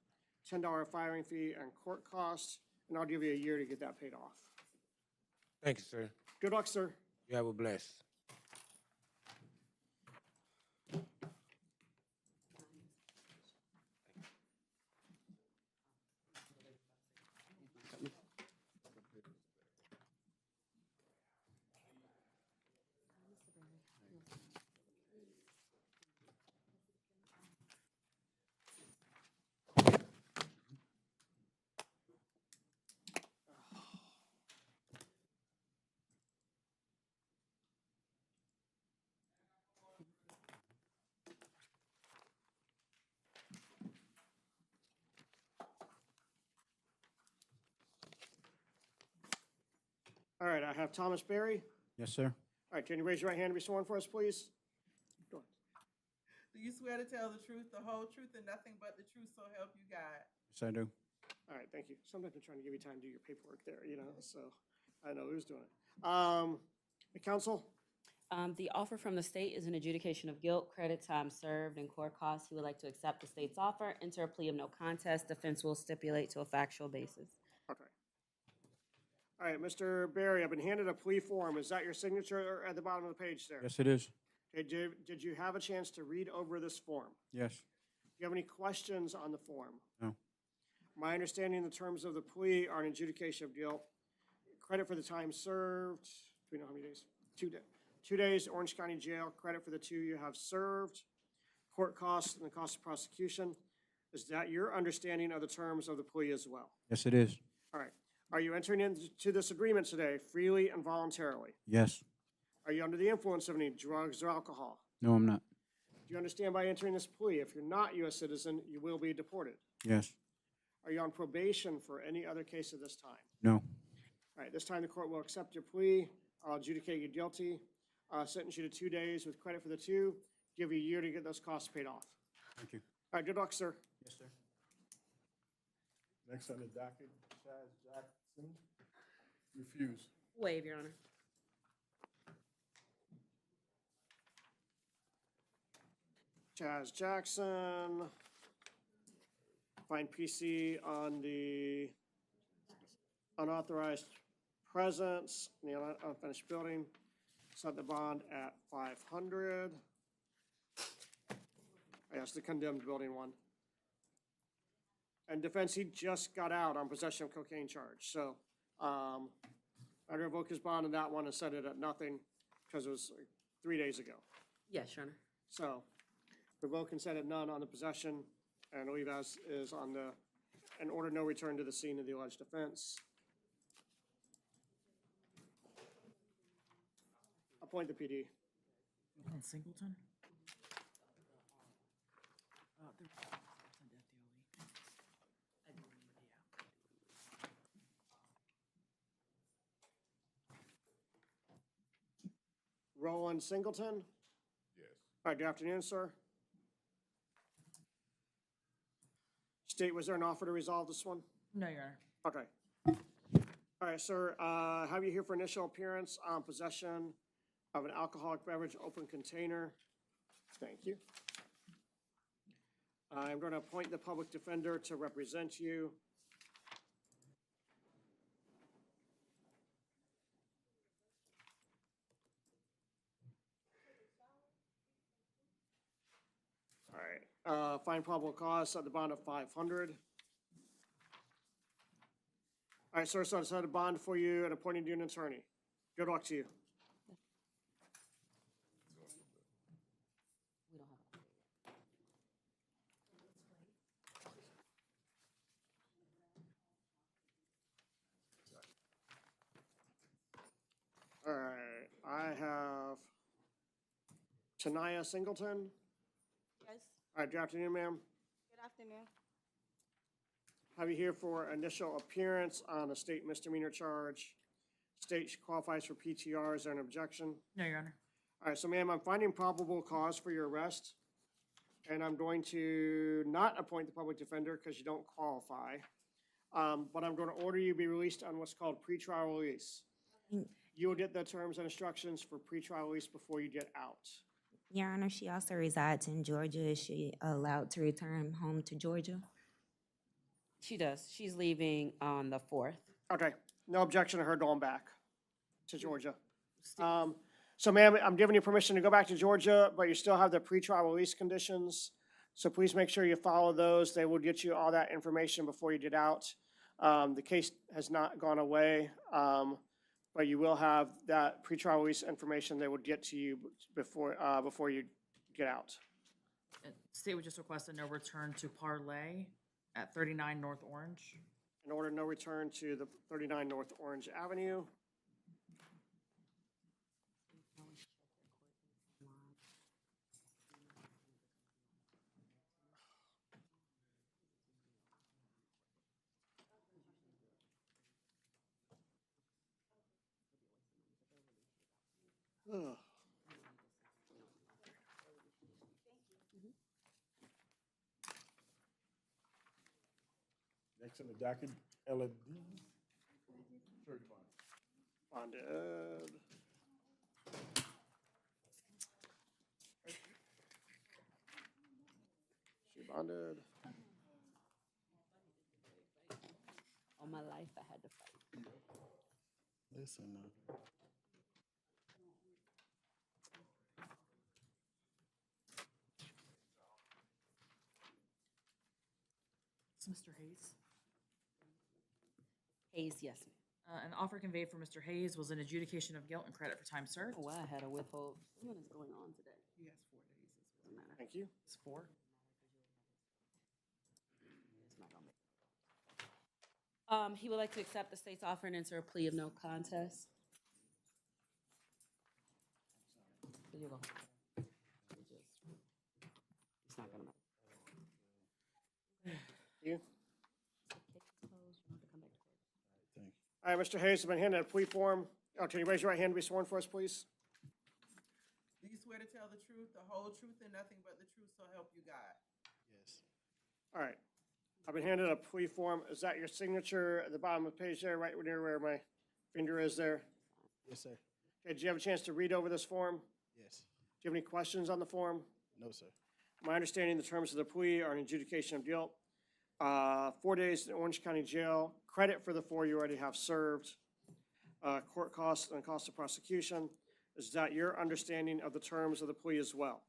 A: $10 filing fee and court costs, and I'll give you a year to get that paid off.
N: Thank you, sir.
A: Good luck, sir.
N: You have a bless.
A: All right, I have Thomas Berry.
O: Yes, sir.
A: All right, can you raise your right hand and be sworn for us, please? Go ahead.
F: Do you swear to tell the truth, the whole truth, and nothing but the truth, so help you God?
O: Yes, I do.
A: All right, thank you. Sometimes I'm trying to give you time to do your paperwork there, you know, so I know who's doing it. The counsel?
D: The offer from the state is an adjudication of guilt, credit time served, and court costs. He would like to accept the state's offer, enter a plea of no contest. Defense will stipulate to a factual basis.
A: Okay. All right, Mr. Berry, I've been handed a plea form. Is that your signature at the bottom of the page there?
O: Yes, it is.
A: Okay, did you have a chance to read over this form?
O: Yes.
A: Do you have any questions on the form?
O: No.
A: My understanding, the terms of the plea are an adjudication of guilt. Credit for the time served, do we know how many days? 2 days. 2 days, Orange County Jail, credit for the 2 you have served, court costs and the cost of prosecution. Is that your understanding of the terms of the plea as well?
O: Yes, it is.
A: All right. Are you entering into this agreement today freely and voluntarily?
O: Yes.
A: Are you under the influence of any drugs or alcohol?
O: No, I'm not.
A: Do you understand by entering this plea, if you're not U.S. citizen, you will be deported?
O: Yes.
A: Are you on probation for any other case at this time?
O: No.
A: All right, this time the court will accept your plea. I'll adjudicate you guilty, sentence you to 2 days with credit for the 2, give you a year to get those costs paid off.
O: Thank you.
A: All right, good luck, sir.
O: Yes, sir.
N: Next on the docket, Chaz Jackson. Refuse.
D: Waive, Your Honor.
A: Chaz Jackson. Find PC on the unauthorized presence in the unfinished building. Set the bond at 500. Yes, the condemned building one. And defense, he just got out on possession of cocaine charge. So I'm going to revoke his bond on that one and set it at nothing because it was 3 days ago.
D: Yes, Your Honor.
A: So revoke and set at none on the possession and leave as is on the, and order no return to the scene of the alleged offense. Appoint the PD.
E: On Singleton?
A: Roland Singleton?
N: Yes.
A: All right, good afternoon, sir. State, was there an offer to resolve this one?
E: No, Your Honor.
A: Okay. All right, sir, have you here for initial appearance on possession of an alcoholic beverage open container? Thank you. I'm going to appoint the public defender to represent you. All right, find probable cause, set the bond of 500. All right, sir, so I set a bond for you and appointed you an attorney. Good luck to you.
D: We don't have a plea yet.
A: Tanaya Singleton.
F: Yes.
A: All right, good afternoon, ma'am.
F: Good afternoon.
A: Have you here for initial appearance on a state misdemeanor charge. State qualifies for PTR. Is there an objection?
E: No, Your Honor.
A: All right, so ma'am, I'm finding probable cause for your arrest. And I'm going to not appoint the public defender because you don't qualify. But I'm going to order you be released on what's called pretrial release.
H: Mm.
A: You will get the terms and instructions for pretrial release before you get out.
H: Your Honor, she also resides in Georgia. Is she allowed to return home to Georgia?
D: She does. She's leaving on the 4th.
A: Okay, no objection to her going back to Georgia. So ma'am, I'm giving you permission to go back to Georgia, but you still have the pretrial release conditions. So please make sure you follow those. They will get you all that information before you get out. The case has not gone away, but you will have that pretrial release information. They will get to you before you get out.
E: State would just request a no return to Parlay at 39 North Orange.
A: In order, no return to the 39 North Orange Avenue. Ugh.
N: Next on the docket, LD.
A: Bonded. She bonded.
D: All my life, I had to fight.
N: Listen,
E: It's Mr. Hayes.
D: Hayes, yes.
E: An offer conveyed for Mr. Hayes was an adjudication of guilt and credit for time served.
D: Oh, I had a withhold. What is going on today?
F: He has 4 days.
D: Doesn't matter.
A: Thank you.
E: It's 4.
D: It's not gonna make- He would like to accept the state's offer and enter a plea of no contest. Here you go. It's not gonna matter.
A: You.
N: thank you.
A: All right, Mr. Hayes has been handed a plea form. Oh, can you raise your right hand to be sworn for us, please?
F: Do you swear to tell the truth, the whole truth, and nothing but the truth, so help you God?
N: Yes.
A: All right. I've been handed a plea form. Is that your signature at the bottom of the page there, right near where my finger is there?
N: Yes, sir.
A: Okay, did you have a chance to read over this form?
N: Yes.
A: Do you have any questions on the form?
N: No, sir.
A: My understanding, the terms of the plea are an adjudication of guilt. 4 days in Orange County Jail, credit for the 4 you already have served, court costs and cost of prosecution. Is that your understanding of the terms of the plea as well?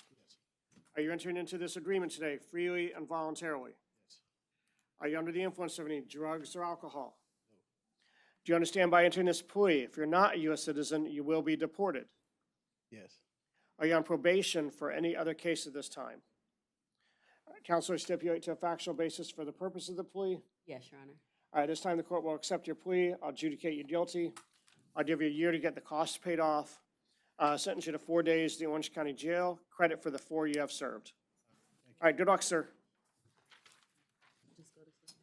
N: Yes.
A: Are you entering into this agreement today freely and voluntarily?
N: Yes.
A: Are you under the influence of any drugs or alcohol? No. Do you understand by entering this plea, if you're not a U.S. citizen, you will be deported?
N: Yes.
A: Are you on probation for any other case at this time? Counselor, stipulate to a factual basis for the purpose of the plea.
D: Yes, Your Honor.
A: All right, this time the court will accept your plea. I'll adjudicate you guilty. I'll give you a year to get the costs paid off. Sentence you to 4 days in the Orange County Jail, credit for the 4 you have served. All right, good luck, sir.
D: Just go to sleep.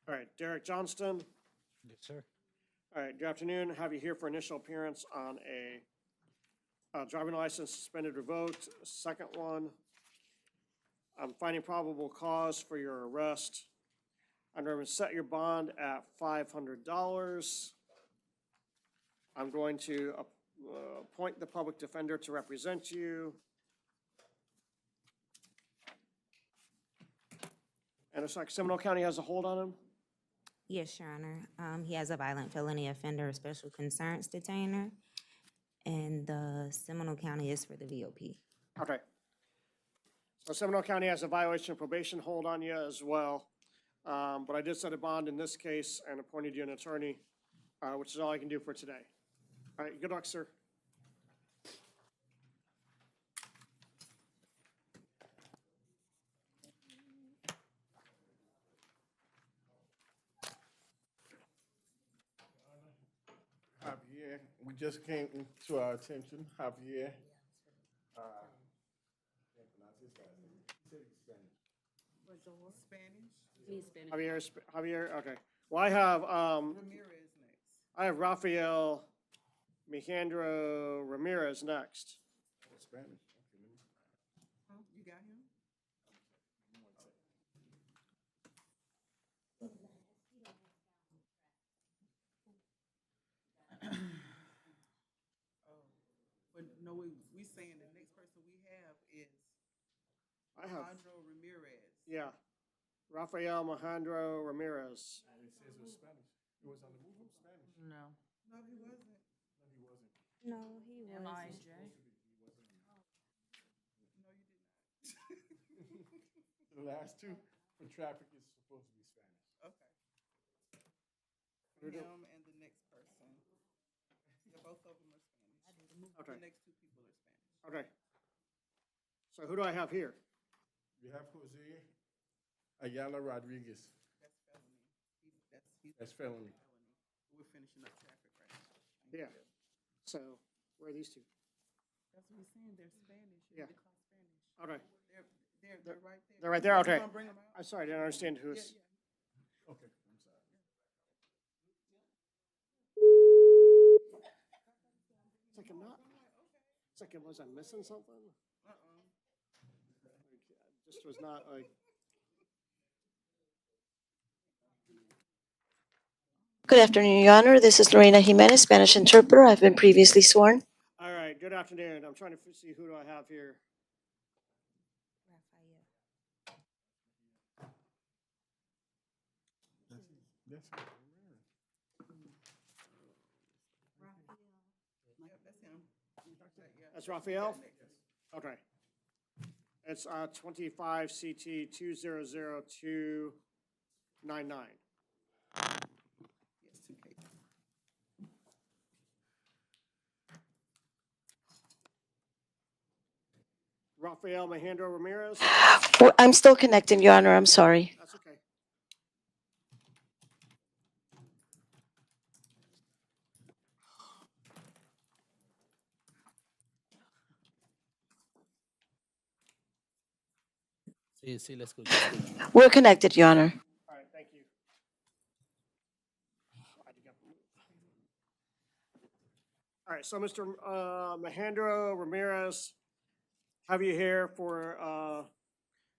A: All right, Derek Johnston.
N: Yes, sir.
A: All right, good afternoon. Have you here for initial appearance on a driving license suspended revoked. Second one, I'm finding probable cause for your arrest. I'm going to set your bond at $500. I'm going to appoint the public defender to represent you. And it's like Seminole County has a hold on him?
H: Yes, Your Honor. He has a violent felony offender, special concerns detainer, and the Seminole County is for the VOP.
A: Okay. So Seminole County has a violation of probation hold on you as well. But I did set a bond in this case and appointed you an attorney, which is all I can do for today. All right, good luck, sir.
N: again. We just came to our attention, Javier. Can't pronounce his last name. He said he's Spanish.
F: Spanish?
A: Javier, okay. Well, I have,
F: Ramirez next.
A: I have Rafael Mijandro Ramirez next.
N: Oh, Spanish. Okay, let me.
F: Huh? You got him? Oh, but no, we saying the next person we have is
A: I have,
F: Alejandro Ramirez.
A: yeah, Rafael Mijandro Ramirez.
C: And it says it was Spanish. It was on the move, Spanish.
E: No.
F: No, he wasn't.
C: No, he wasn't.
H: No, he wasn't.
E: M-I-J?
F: No, you did not.
N: The last two for traffic is supposed to be Spanish.
F: Okay.
A: Who do-
F: Him and the next person. Yeah, both of them are Spanish.
A: Okay.
F: The next two people are Spanish.
A: Okay. So who do I have here?
N: We have Jose Ayala Rodriguez.
F: That's felony.
N: That's felony.
F: We're finishing up traffic right now.
A: Yeah. So where are these two?
F: That's what we're saying, they're Spanish.
A: Yeah.
F: They're called Spanish.
A: Okay.
F: They're right there.
A: They're right there?
F: You
A: Okay.
F: wanna bring them out?
A: I'm sorry, I didn't understand who
F: Yeah,
A: is.
F: yeah.
N: Okay, I'm sorry.
A: It's like I'm not, it's like, was I missing something? Just was not like,
O: Good afternoon, Your Honor. This is Lorena Jimenez, Spanish interpreter. I've been previously sworn.
A: all right, good afternoon. I'm trying to see who do I have here.
N: That's
F: Yep, that's him. Yeah.
A: That's Raphael? Okay. It's 25 CT 200299.
F: Yes, 2K.
A: Rafael Mijandro Ramirez?
O: I'm still connecting, Your Honor. I'm sorry.
A: That's okay.
M: Sí, let's go.
O: We're connected, Your Honor.
A: All right, thank you. All right, so Mr. Mijandro Ramirez, have you here for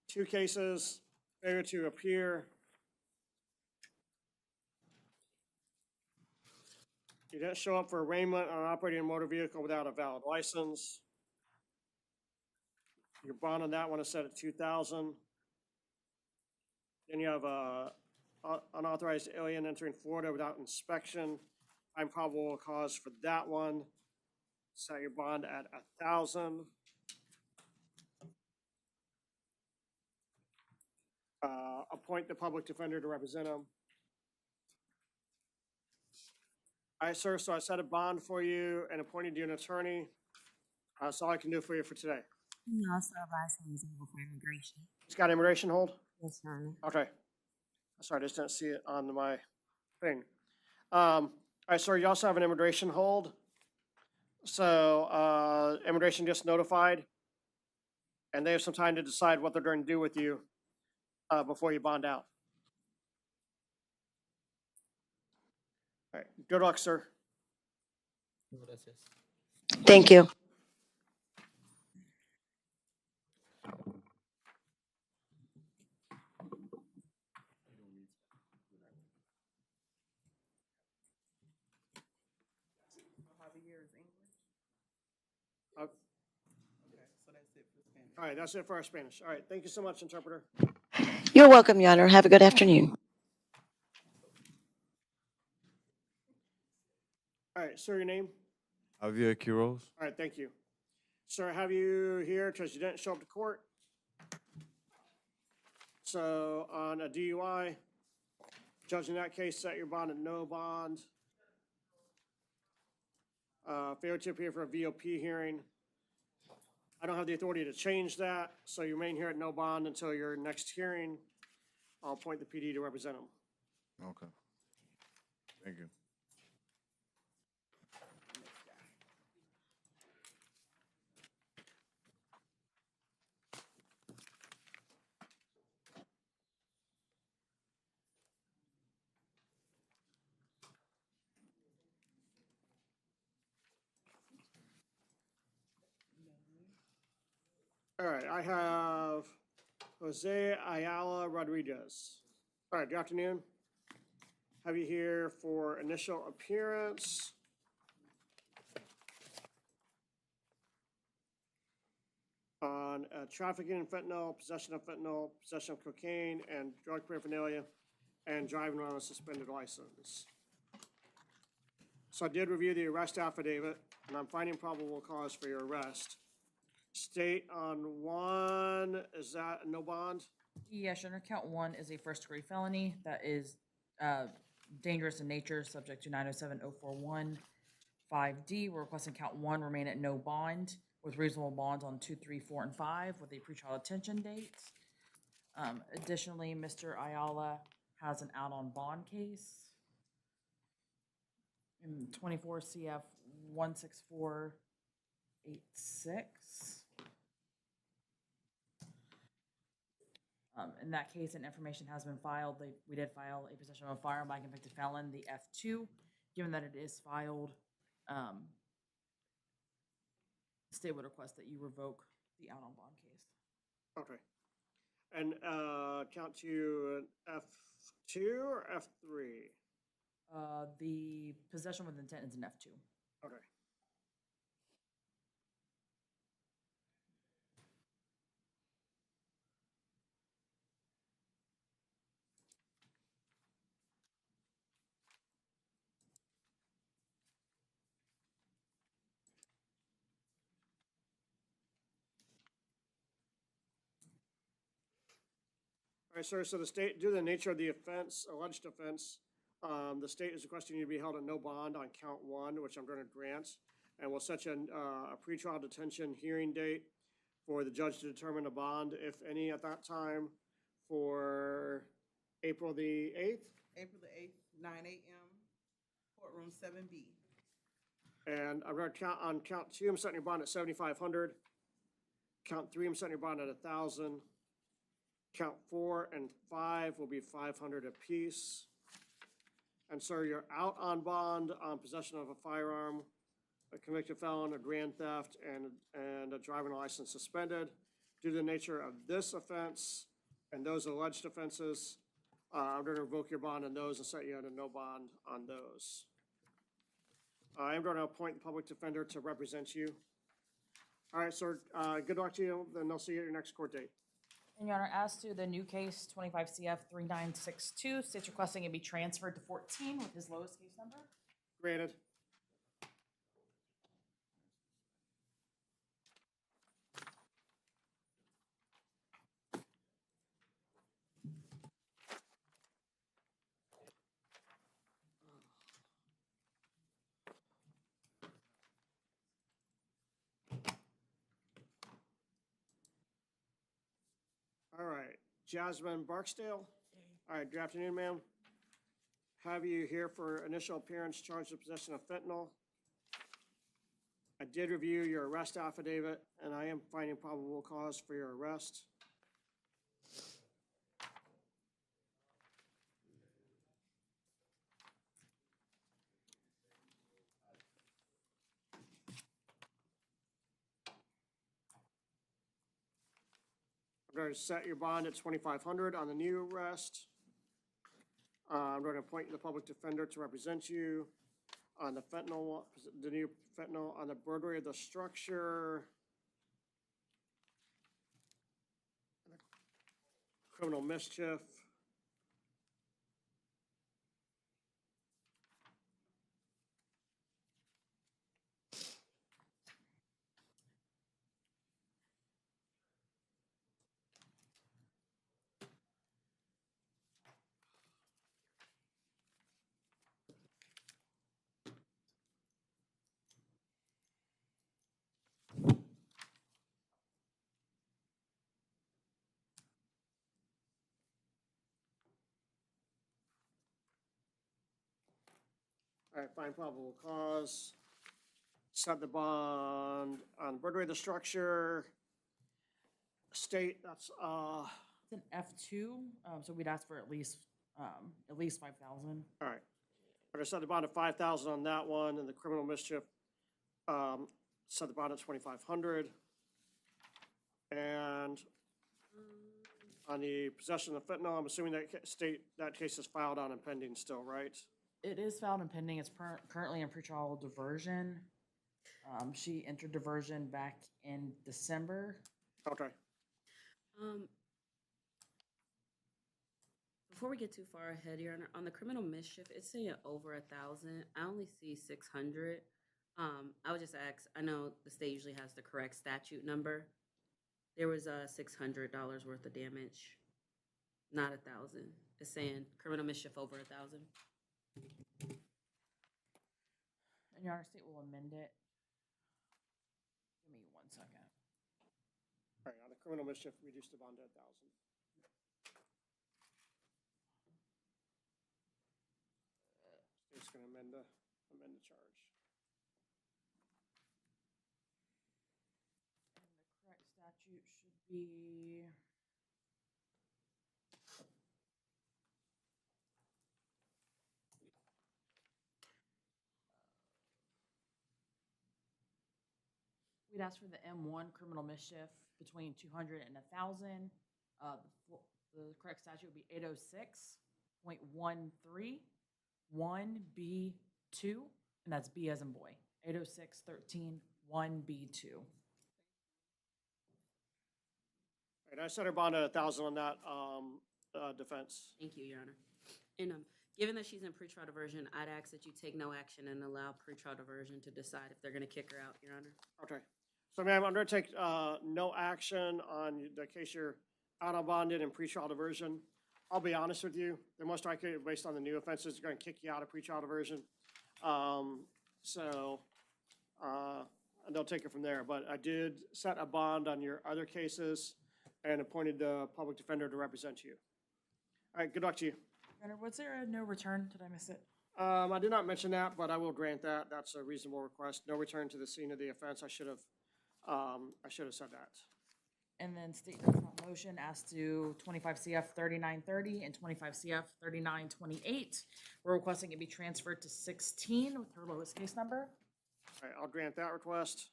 A: two cases, failure to appear. You didn't show up for arraignment on operating a motor vehicle without a valid license. Your bond on that one is set at 2,000. Then you have unauthorized alien entering Florida without inspection. Find probable cause for that one. Set your bond at 1,000. Appoint the public defender to represent him. All right, sir, so I set a bond for you and appointed you an attorney. That's all I can do for you for today.
H: He also advised he was able for immigration.
A: He's got immigration hold?
H: Yes, Your Honor.
A: Okay. Sorry, I just didn't see it on my thing. All right, sir, you also have an immigration hold. So immigration just notified, and they have some time to decide what they're going to do with you before you bond out. All right, good luck, sir.
M: Gracias.
O: Thank you.
F: Javier is English?
A: Uh,
F: Okay, so that's it for Spanish.
A: All right, that's it for our Spanish. All right, thank you so much, interpreter.
O: You're welcome, Your Honor. Have a good afternoon.
A: All right, sir, your name?
J: Javier Quiroz.
A: All right, thank you. Sir, have you here because you didn't show up to court? So on a DUI, judge in that case set your bond at no bond. Failure to appear for a VOP hearing. I don't have the authority to change that, so you remain here at no bond until your next hearing. I'll appoint the PD to represent him.
I: Okay. Thank you.
A: All right, I have Jose Ayala Rodriguez. All right, good afternoon. Have you here for initial appearance. On trafficking in fentanyl, possession of cocaine, and drug paraphernalia, and driving on a suspended license. So I did review the arrest affidavit, and I'm finding probable cause for your arrest. State on one, is that no bond?
E: Yes, Your Honor, count one is a first-degree felony that is dangerous in nature, subject to 907-041. 5D, we're requesting count one remain at no bond with reasonable bonds on 2, 3, 4, and 5 with a pretrial detention date. Additionally, Mr. Ayala has an out on bond case in 24 CF 16486. In that case, an information has been filed. We did file a possession of a firearm by a convicted felon, the F2. Given that it is filed, the state would request that you revoke the out on bond case.
A: Okay. And count two, F2 or F3?
E: The possession with intent is an F2.
A: Okay. All right, sir, so the state, due to the nature of the offense, alleged offense, the state is requesting you to be held at no bond on count one, which I'm going to grant, and will set a pretrial detention hearing date for the judge to determine a bond, if any, at that time, for April the 8th.
F: April the 8th, 9 a.m., courtroom 7B.
A: And I'm going to count on count two, I'm setting your bond at 7,500. Count three, I'm setting your bond at 1,000. Count 4 and 5 will be 500 apiece. And sir, you're out on bond on possession of a firearm, a convicted felon, a grand theft, and a driving license suspended. Due to the nature of this offense and those alleged offenses, I'm going to revoke your bond on those and set you at a no bond on those. I am going to appoint the public defender to represent you. All right, sir, good luck to you, then I'll see you at your next court date.
E: And Your Honor, as to the new case, 25 CF 3962, state's requesting it be transferred to 14 with his lowest case number.
A: Granted. All right, Jasmine Barksdale. All right, good afternoon, ma'am. Have you here for initial appearance charged with possession of fentanyl. I did review your arrest affidavit, and I am finding probable cause for your arrest. I'm going to set your bond at 2,500 on the new arrest. I'm going to appoint the public defender to represent you on the fentanyl, the new fentanyl, on the burglary of the structure, criminal mischief. All right, find probable cause. Set the bond on burglary of the structure. State, that's,
E: It's an F2, so we'd ask for at least 5,000.
A: all right. I'm gonna set the bond at 5,000 on that one, and the criminal mischief, set the bond at 2,500. And on the possession of fentanyl, I'm assuming that case is filed on and pending still, right?
E: It is filed and pending. It's currently in pretrial diversion. She entered diversion back in December.
A: Okay.
D: Before we get too far ahead, Your Honor, on the criminal mischief, it's saying over 1,000. I only see 600. I would just ask, I know the state usually has the correct statute number. There was $600 worth of damage, not 1,000. It's saying criminal mischief over 1,000.
E: And Your Honor, state will amend it. Give me 1 second.
A: All right, on the criminal mischief, reduce the bond to 1,000. State's gonna amend the charge.
E: And the correct statute should be. We'd ask for the M1 criminal mischief between 200 and 1,000. The correct statute would be 806.13 1B2, and that's B as in boy. 806.13 1B2.
A: All right, I set her bond at 1,000 on that defense.
D: Thank you, Your Honor. And given that she's in pretrial diversion, I'd ask that you take no action and allow pretrial diversion to decide if they're going to kick her out, Your Honor.
A: Okay. So, ma'am, I'm going to take no action on the case you're out on bonded and pretrial diversion. I'll be honest with you, they're most likely, based on the new offenses, they're going to kick you out of pretrial diversion. And they'll take it from there. But I did set a bond on your other cases and appointed the public defender to represent you. All right, good luck to you.
E: Your Honor, was there a no return? Did I miss it?
A: I did not mention that, but I will grant that. That's a reasonable request. No return to the scene of the offense. I should have said that.
E: And then state does not motion as to 25 CF 3930 and 25 CF 3928. We're requesting it be transferred to 16 with her lowest case number.
A: All right, I'll grant that request.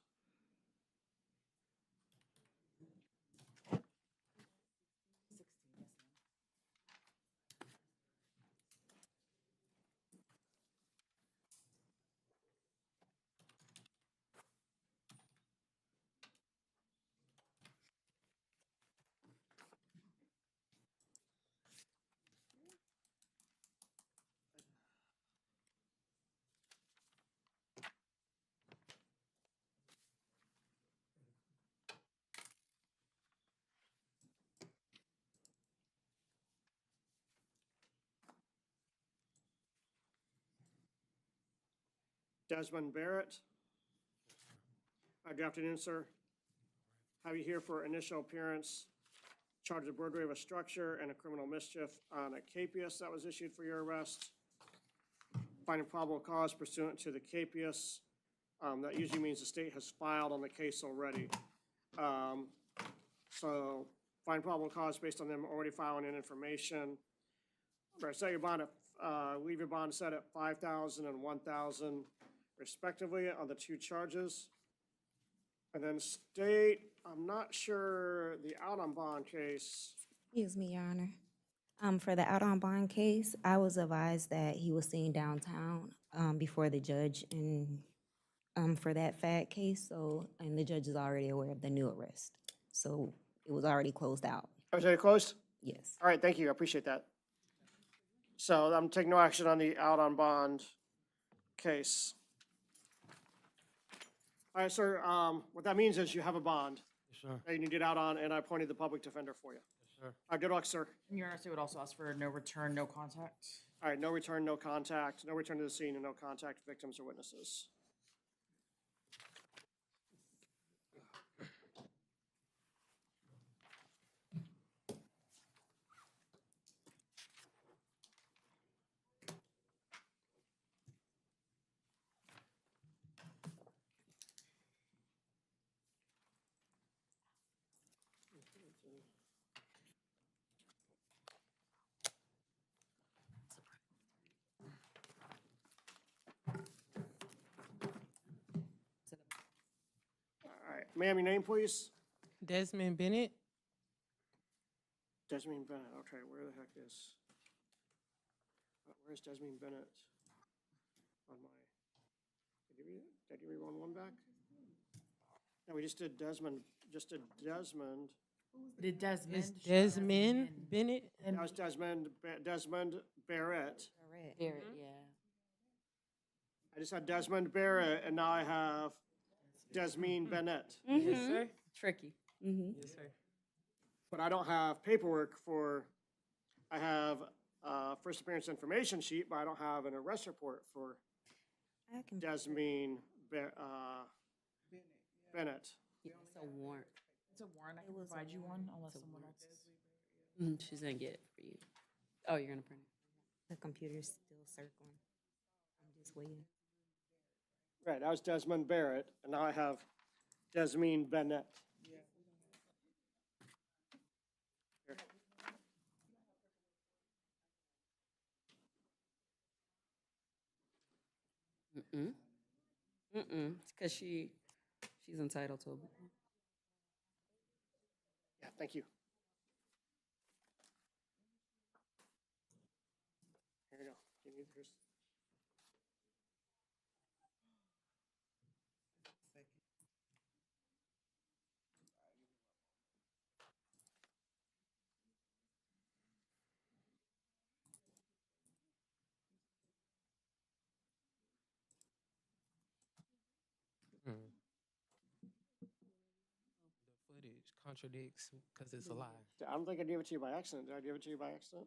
A: Desmond Barrett. Good afternoon, sir. Have you here for initial appearance, charge of burglary of a structure and a criminal mischief on a capias that was issued for your arrest. Finding probable cause pursuant to the capias. That usually means the state has filed on the case already. So find probable cause based on them already filing in information. Set your bond at, leave your bond set at 5,000 and 1,000 respectively on the two charges. And then state, I'm not sure the out on bond case.
H: Excuse me, Your Honor. For the out on bond case, I was advised that he was seen downtown before the judge and for that fact case, and the judge is already aware of the new arrest. So it was already closed out.
A: Is it closed?
H: Yes.
A: All right, thank you, I appreciate that. So I'm taking no action on the out on bond case. All right, sir, what that means is you have a bond
J: Yes, sir.
A: that you need to get out on, and I appointed the public defender for you.
J: Yes, sir.
A: All right, good luck, sir.
E: And Your Honor, state would also ask for no return, no contact.
A: All right, no return, no contact, no return to the scene, and no contact victims or witnesses. All right, ma'am, your name, please?
P: Desmond Bennett.
A: Desmond Bennett, okay, where the heck is, where's Desmond Bennett? On my, did you read one back? No, we just did Desmond.
E: Did Desmond?
P: Is Desmond Bennett?
A: That was Desmond Barrett.
D: Barrett, yeah.
A: I just had Desmond Barrett, and now I have Desmond Bennett.
P: Yes, sir.
D: Tricky.
P: Yes, sir.
A: But I don't have paperwork for, I have first appearance information sheet, but I don't have an arrest report for
H: I can,
A: Desmond Bennett.
D: It's a warrant.
E: It's a warrant. I can provide you one unless someone else is.
D: She's gonna get it for you. Oh, you're gonna print it?
H: the computer's still circling. I'm just waiting.
A: Right, that was Desmond Barrett, and now I have Desmond Bennett. Here.
D: It's because she's entitled to it.
A: Yeah, thank you. Here you go. Do you need this?
P: The footage contradicts because it's a lie.
A: I don't think I gave it to you by accident. Did I give it to you by accident?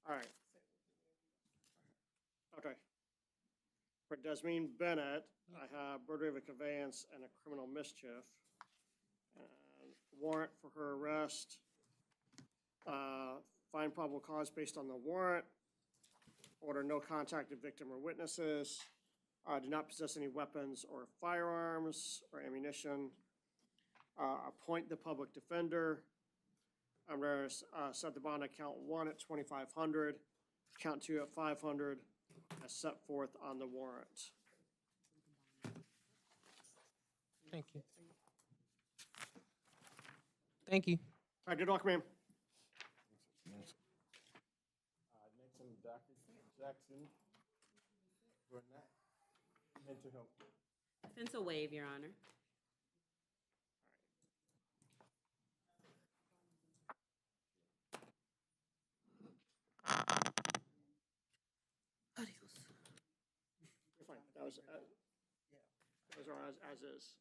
A: All right. Okay. For Desmond Bennett, I have burglary of a conveyance and a criminal mischief. And warrant for her arrest. Find probable cause based on the warrant. Order no contact with victim or witnesses. Do not possess any weapons or firearms or ammunition. Appoint the public defender. I'm going to set the bond at count 1 at 2,500, count 2 at 500, as set forth on the warrant.
P: Thank you. Thank you.
A: All right, good luck, ma'am.
N: Next on the docket, Jackson Burnett, mental health.
D: Offense a waive, Your Honor.
A: You're fine. Those are as is.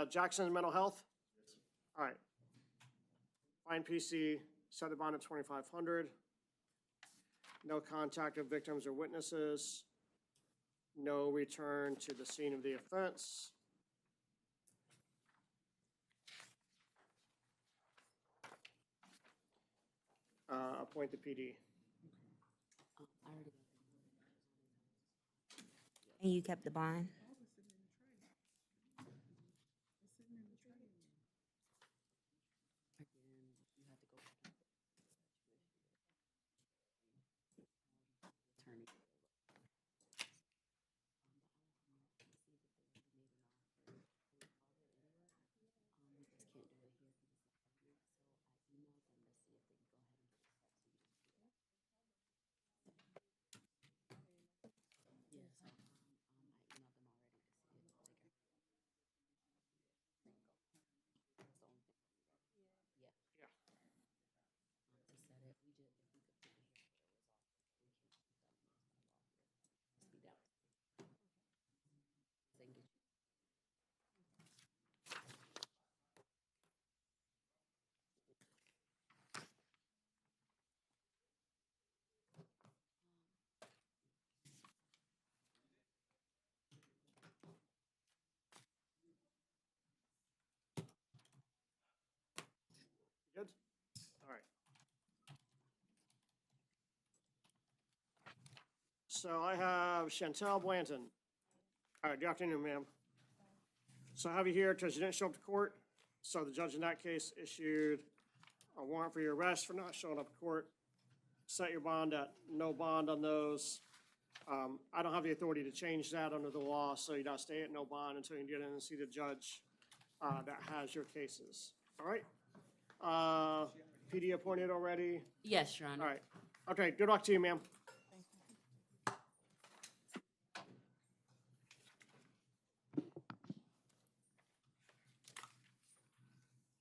A: Jackson Mental Health? All right. Fine PC, set the bond at 2,500. No contact of victims or witnesses. No return to the scene of the offense. Appoint the PD.
H: And you kept the bond?
A: so I have Chantel Blanton. All right, good afternoon, ma'am. So I have you here because you didn't show up to court. So the judge in that case issued a warrant for your arrest for not showing up to court. Set your bond at no bond on those. I don't have the authority to change that under the law, so you gotta stay at no bond until you can get in and see the judge that has your cases. All right? PD appointed already?
D: Yes, Your Honor.
A: All right. Okay, good luck to you, ma'am.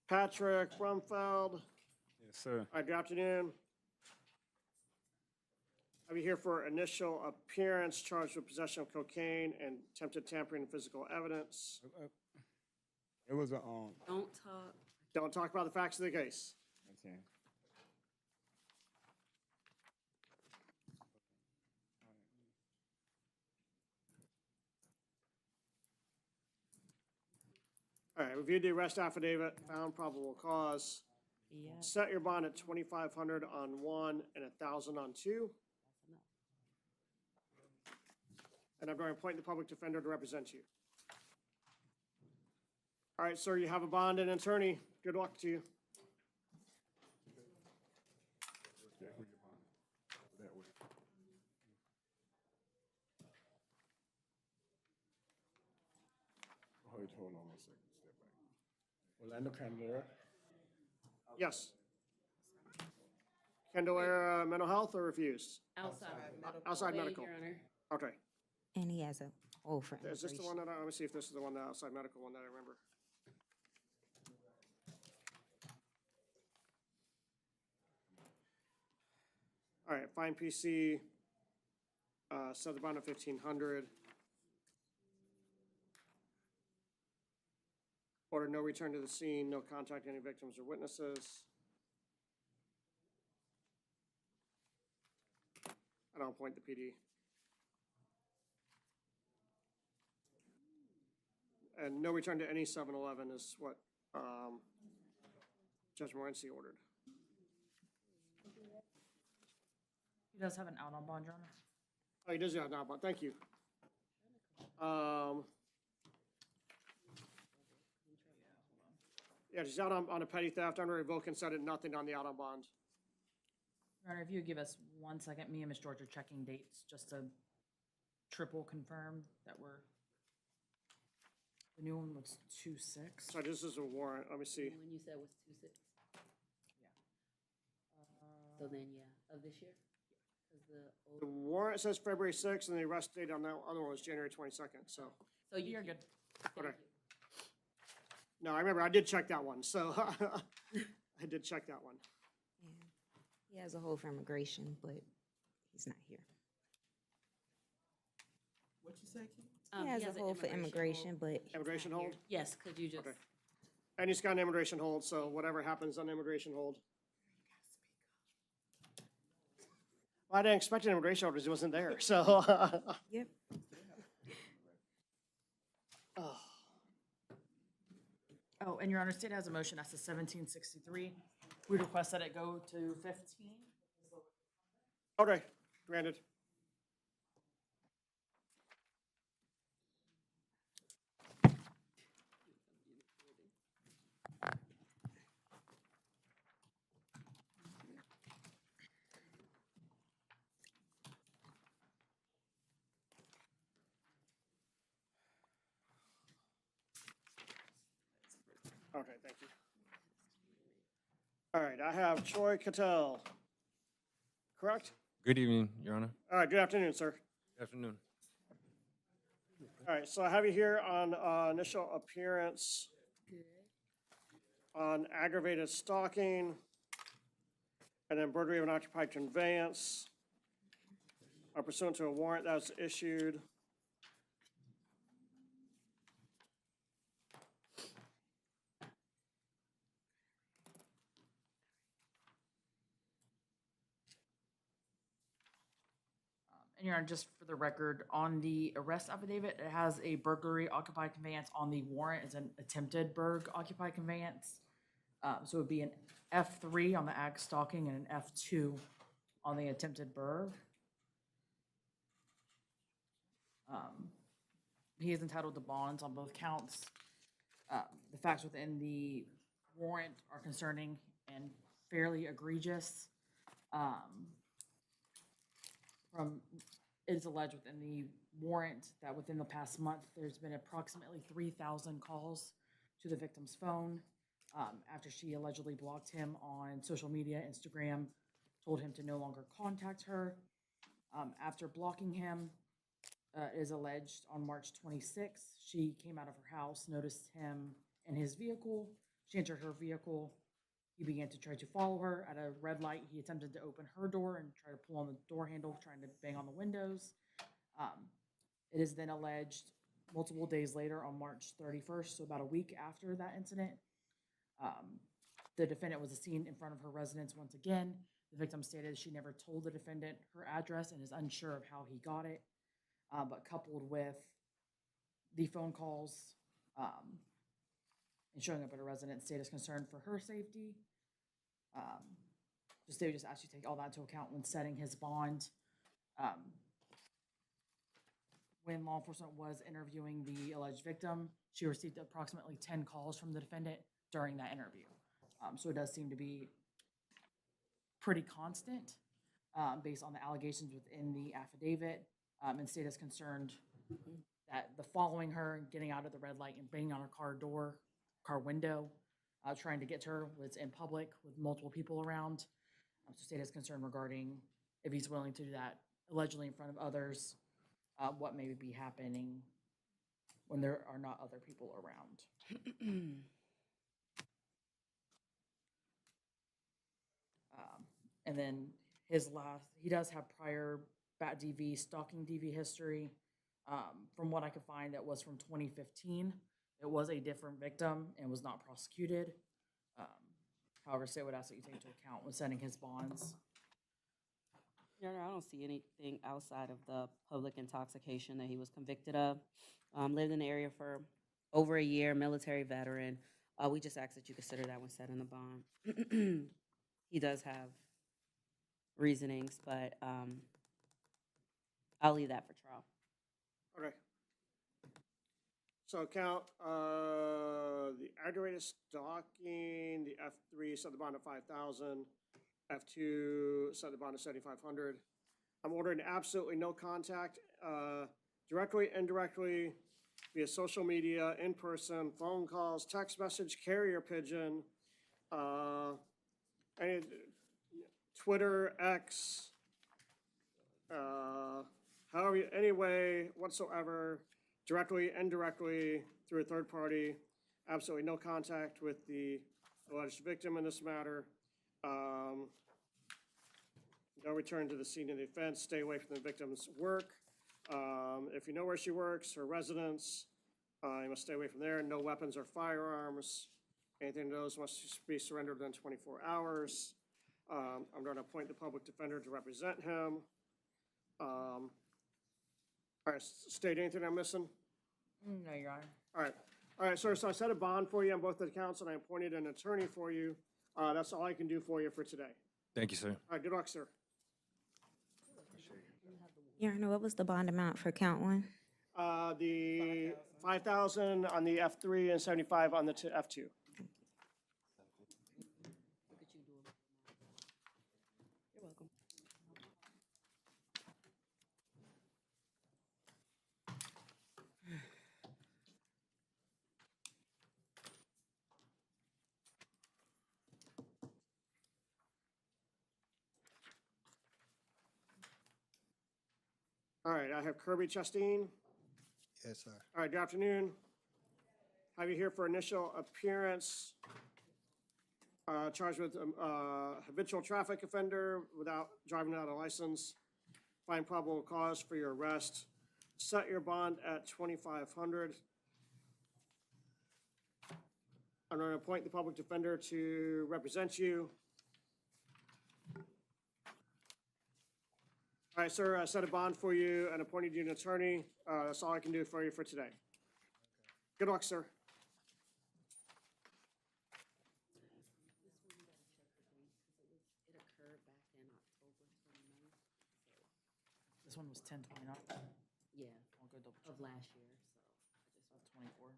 A: Patrick Brumfeld.
I: Yes, sir.
A: Hi, good afternoon. I'll be here for initial appearance, charged with possession of cocaine and attempted tampering of physical evidence.
I: It was a,
D: Don't talk.
A: Don't talk about the facts of the case.
I: okay.
A: All right, reviewed the arrest affidavit, found probable cause.
D: Yeah.
A: Set your bond at 2,500 on one and 1,000 on two. And I'm going to appoint the public defender to represent you. All right, sir, you have a bond and attorney. Good luck to you.
C: Hold on one second, step back. Orlando Candelaria?
A: Yes. Candelaria Mental Health or refused? Outside
D: Wait,
A: medical.
D: Your Honor.
A: Okay.
H: And he has a hold for
A: Is this the
H: immigration.
A: one that, let me see if this is the one, the outside medical one that I remember. All right, fine PC, set the bond at 1,500. Order no return to the scene, no contact any victims or witnesses. I don't appoint the PD. And no return to any 7-Eleven is what Judge Morency ordered.
E: He does have an out on bond, Your Honor.
A: Oh, he does have now, but thank you. Yeah, she's out on a petty theft under revoke said it, nothing on the out on bond.
E: Your Honor, if you would give us 1 second, me and Ms. George are checking dates just to triple confirm that we're, the new one was 2/6.
A: So this is a warrant, let me see.
D: When you said was 2/6. So then, yeah, of this year? 'Cause
A: The warrant says February 6th, and the arrest date on that other one was January 22nd, so.
D: So
E: You're good.
A: Okay. No, I remember, I did check that one, so I did check that one.
H: Yeah. He has a hold for immigration, but he's not here.
F: What you say, Keith?
H: He has a hold for immigration, but he's
A: Immigration
H: not
A: hold?
H: here.
D: Yes, could you just,
A: Okay. And he's got an immigration hold, so whatever happens on immigration hold. Well, I didn't expect an immigration hold because he wasn't there, so.
H: Yep.
A: Oh.
E: Oh, and Your Honor, state has a motion, that's the 1763. We request that it go to 15.
A: Okay, granted. Okay, thank you. All right, I have Troy Cattell. Correct?
J: Good evening, Your Honor.
A: All right, good afternoon, sir.
J: Good afternoon.
A: All right, so I have you here on initial appearance on aggravated stalking and then burglary of an occupied conveyance pursuant to a warrant that was issued.
E: And Your Honor, just for the record, on the arrest affidavit, it has a burglary occupied conveyance. On the warrant, it's an attempted burg occupied conveyance. So it would be an F3 on the ag stalking and an F2 on the attempted burg. he is entitled to bonds on both counts. The facts within the warrant are concerning and fairly egregious. It is alleged within the warrant that within the past month, there's been approximately 3,000 calls to the victim's phone after she allegedly blocked him on social media, Instagram, told him to no longer contact her. After blocking him, it is alleged on March 26th, she came out of her house, noticed him in his vehicle. She entered her vehicle. He began to try to follow her. At a red light, he attempted to open her door and try to pull on the door handle, trying to bang on the windows. It is then alleged multiple days later on March 31st, so about a week after that incident, the defendant was seen in front of her residence once again. The victim stated she never told the defendant her address and is unsure of how he got it. But coupled with the phone calls and showing up at a residence, state is concerned for her safety. The state would just ask you to take all that into account when setting his bond. When law enforcement was interviewing the alleged victim, she received approximately 10 calls from the defendant during that interview. So it does seem to be pretty constant based on the allegations within the affidavit. And state is concerned that the following her and getting out of the red light and banging on her car window, trying to get to her was in public with multiple people around. So state is concerned regarding if he's willing to do that allegedly in front of others, what may be happening when there are not other people around. And then he does have prior BAT DV, stalking DV history. From what I could find, that was from 2015. It was a different victim and was not prosecuted. However, state would ask that you take into account when setting his bonds.
D: Your Honor, I don't see anything outside of the public intoxication that he was convicted of. Lived in the area for over a year, military veteran. We just ask that you consider that when setting the bond. He does have reasonings, but I'll leave that for trial.
A: Okay. So count, the aggravated stalking, the F3 set the bond at 5,000, F2 set the bond at 7,500. I'm ordering absolutely no contact, directly, indirectly, via social media, in person, phone calls, text message, carrier pigeon, any, Twitter, X, however, any way whatsoever, directly, indirectly, through a third party, absolutely no contact with the alleged victim in this matter. No return to the scene of the offense, stay away from the victim's work. If you know where she works, her residence, you must stay away from there. No weapons or firearms. Anything of those must be surrendered within 24 hours. I'm going to appoint the public defender to represent him. All right, state, anything I'm missing?
E: No, Your Honor.
A: All right, sir, so I set a bond for you on both accounts, and I appointed an attorney for you. That's all I can do for you for today.
J: Thank you, sir.
A: All right, good luck, sir.
H: Your Honor, what was the bond amount for count one?
A: The 5,000 on the F3 and 75 on the F2.
D: You're welcome.
A: All right, I have Kirby Chastain.
N: Yes, sir.
A: All right, good afternoon. Have you here for initial appearance, charged with habitual traffic offender without driving without a license. Find probable cause for your arrest. Set your bond at 2,500. I'm going to appoint the public defender to represent you. All right, sir, I set a bond for you and appointed you an attorney. That's all I can do for you for today. Good luck, sir.
D: It occurred back in October 29th.
E: This one was 10/29.
D: Yeah,
E: I'll go double check.
D: of last year, so.
E: 24.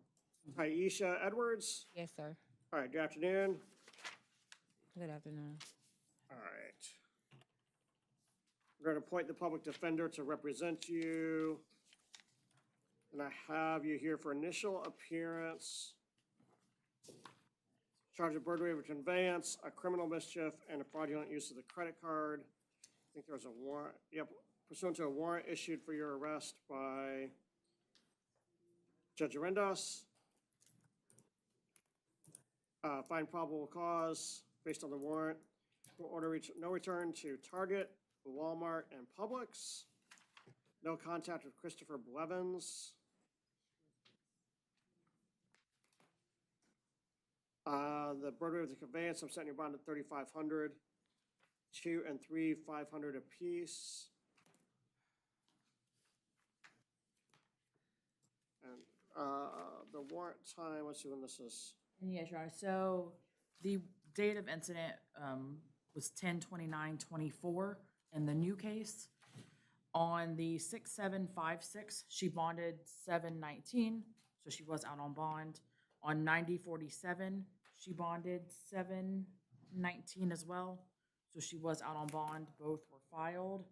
A: Aisha Edwards.
Q: Yes, sir.
A: All right, good afternoon.
Q: Good afternoon.
A: All right. We're going to appoint the public defender to represent you. And I have you here for initial appearance. Charge of burglary of conveyance, a criminal mischief, and a fraudulent use of the credit card. I think there was a warrant, yep, pursuant to a warrant issued for your arrest by Judge Arendas. Find probable cause based on the warrant. For order no return to Target, Walmart, and Publix. No contact with Christopher Blevins. The burglary of the conveyance, I'm setting your bond at $3,500. 2 and 3, $500 apiece. And the warrant time, let's see when this is.
E: Yes, Your Honor. So the date of incident was 10/29/24 in the new case. On the 6/7/56, she bonded 7/19, so she was out on bond. On 90/47, she bonded 7/19 as well, so she was out on bond. Both were filed.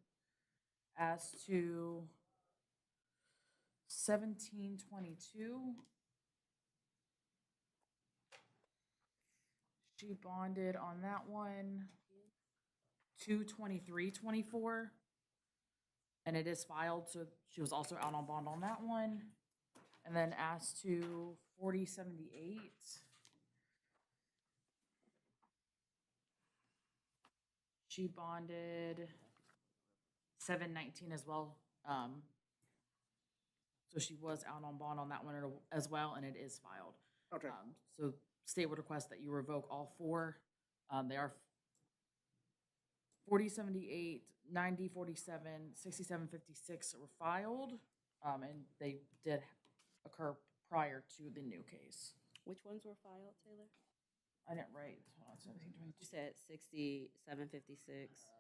E: As to 17/22, she bonded on that one 2/23/24, and it is filed, so she was also out on bond on that one. And then as to 40/78, she bonded 7/19 as well. So she was out on bond on that one as well, and it is filed.
A: Okay.
E: So state would request that you revoke all four. They are 40/78, 90/47, 67/56 were filed, and they did occur prior to the new case.
D: Which ones were filed, Taylor?
E: I didn't write. Hold on, 17, 22.
D: You said 67/56.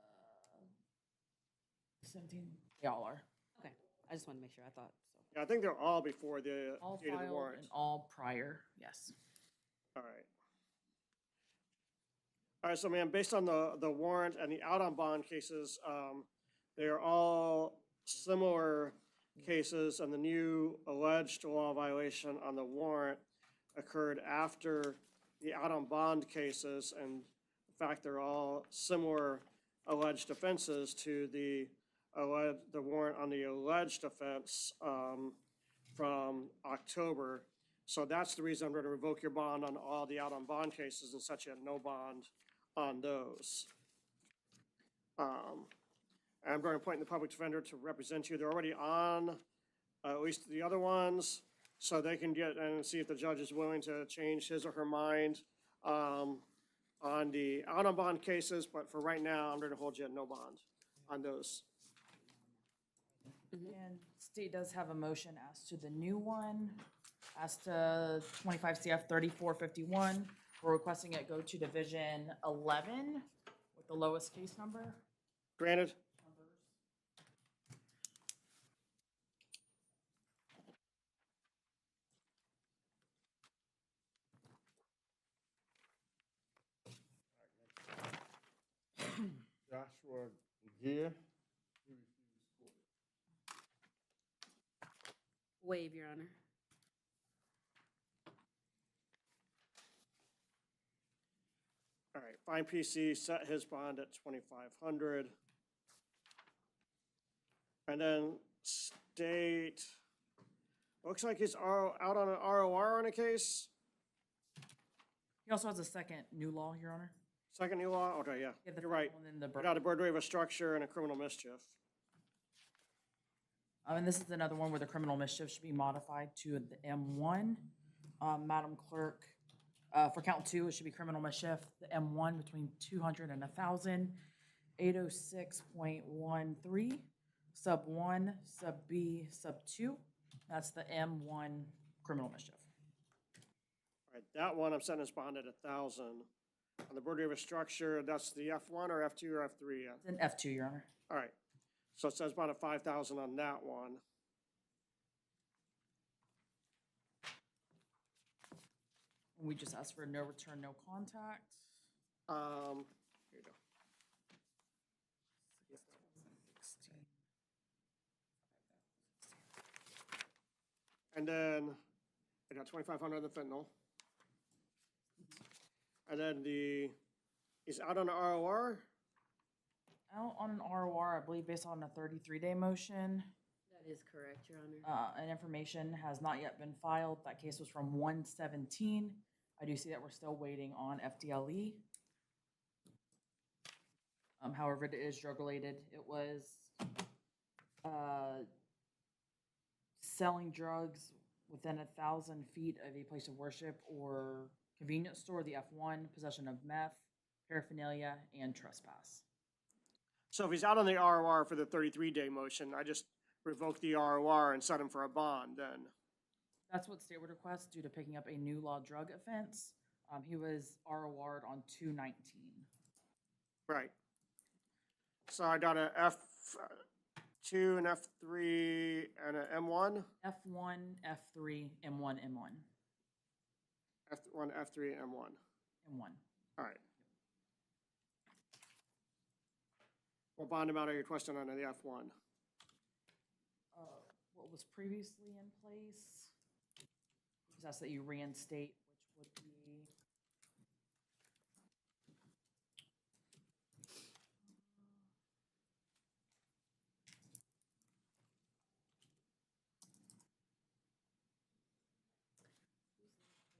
E: 17, they all are.
D: Okay, I just wanted to make sure, I thought so.
A: Yeah, I think they're all before the
E: All
A: date of the
E: filed
A: warrant.
E: and all prior, yes.
A: All right. All right, so ma'am, based on the warrant and the out on bond cases, they are all similar cases, and the new alleged law violation on the warrant occurred after the out on bond cases, and in fact, they're all similar alleged offenses to the warrant on the alleged offense from October. So that's the reason I'm going to revoke your bond on all the out on bond cases and set you at no bond on those. I'm going to appoint the public defender to represent you. They're already on at least the other ones, so they can get and see if the judge is willing to change his or her mind on the out on bond cases, but for right now, I'm going to hold you at no bond on those.
E: And state does have a motion as to the new one, as to 25 CF 3451. We're requesting it go to Division 11 with the lowest case number.
A: Granted.
C: Joshua Gear.
D: Waive, Your Honor.
A: All right, fine PC set his bond at 2,500. And then state, looks like he's out on an ROR on a case.
E: He also has a second new law, Your Honor.
A: Second new law, okay, yeah,
E: Yeah, the
A: you're right.
E: first one and then the
A: We got a burglary of a structure and a criminal mischief.
E: And this is another one where the criminal mischief should be modified to the M1. Madam Clerk, for count 2, it should be criminal mischief, the M1 between 200 and 1,000, 806.13, sub 1, sub B, sub 2. That's the M1 criminal mischief.
A: All right, that one, I'm setting his bond at 1,000. On the burglary of a structure, that's the F1 or F2 or F3?
E: It's an F2, Your Honor.
A: All right, so it says bond at 5,000 on that one.
E: We just asked for no return, no contact.
A: Here you go. And then I got 2,500 on the fentanyl. And then he's out on the ROR.
E: Out on an ROR, I believe based on a 33-day motion.
D: That is correct, Your Honor.
E: And information has not yet been filed. That case was from 1/17. I do see that we're still waiting on FDLE. However, it is drug-related. It was selling drugs within 1,000 feet of a place of worship or convenience store, the F1, possession of meth, paraphernalia, and trespass.
A: So if he's out on the ROR for the 33-day motion, I just revoke the ROR and set him for a bond then.
E: That's what state would request due to picking up a new law drug offense. He was ROR'd on 2/19.
A: Right. So I got a F2, an F3, and an M1?
E: F1, F3, M1, M1.
A: F1, F3, M1.
E: M1.
A: All right. What bond amount are you requesting on the F1?
E: What was previously in place. Just ask that you reinstate, which would be.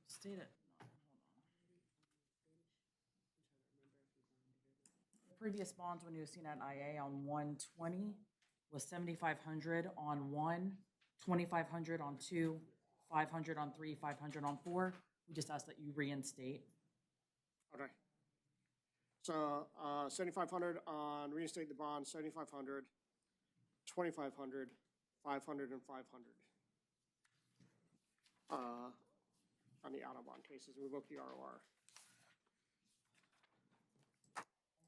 E: State it. No, hold on. The previous bonds, when you was seen at IA on 1/20, was 7,500 on 1, 2,500 on 2, 500 on 3, 500 on 4. We just ask that you reinstate.
A: Okay. So 7,500 on reinstate the bond, 7,500, 2,500, 500, and 500. On the out-of-bond cases, revoke the ROR.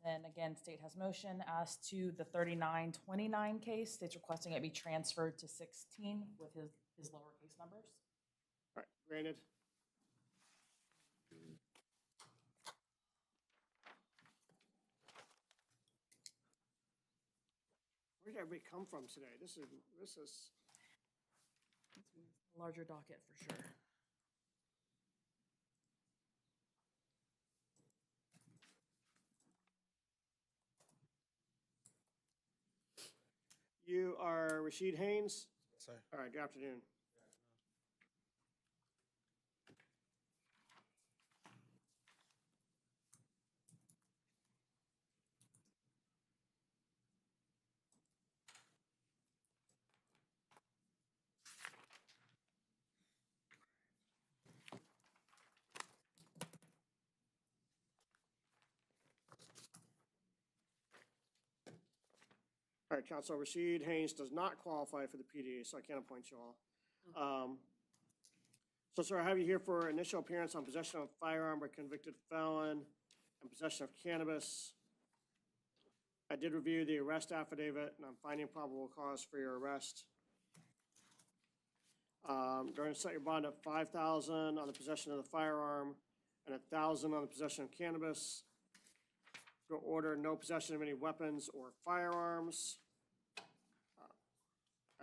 E: Then again, state has motion as to the 3929 case. State's requesting it be transferred to 16 with his lowercase numbers.
A: All right, granted. Where did everybody come from today? This is.
E: Larger docket for sure.
A: You are Rashid Haynes?
N: Sir.
A: All right, good afternoon. All right, Council Rashid Haynes does not qualify for the PDA, so I can't appoint you all. So, sir, I have you here for initial appearance on possession of a firearm by convicted felon and possession of cannabis. I did review the arrest affidavit, and I'm finding probable cause for your arrest. Going to set your bond at $5,000 on the possession of the firearm and $1,000 on the possession of cannabis. Go order no possession of any weapons or firearms.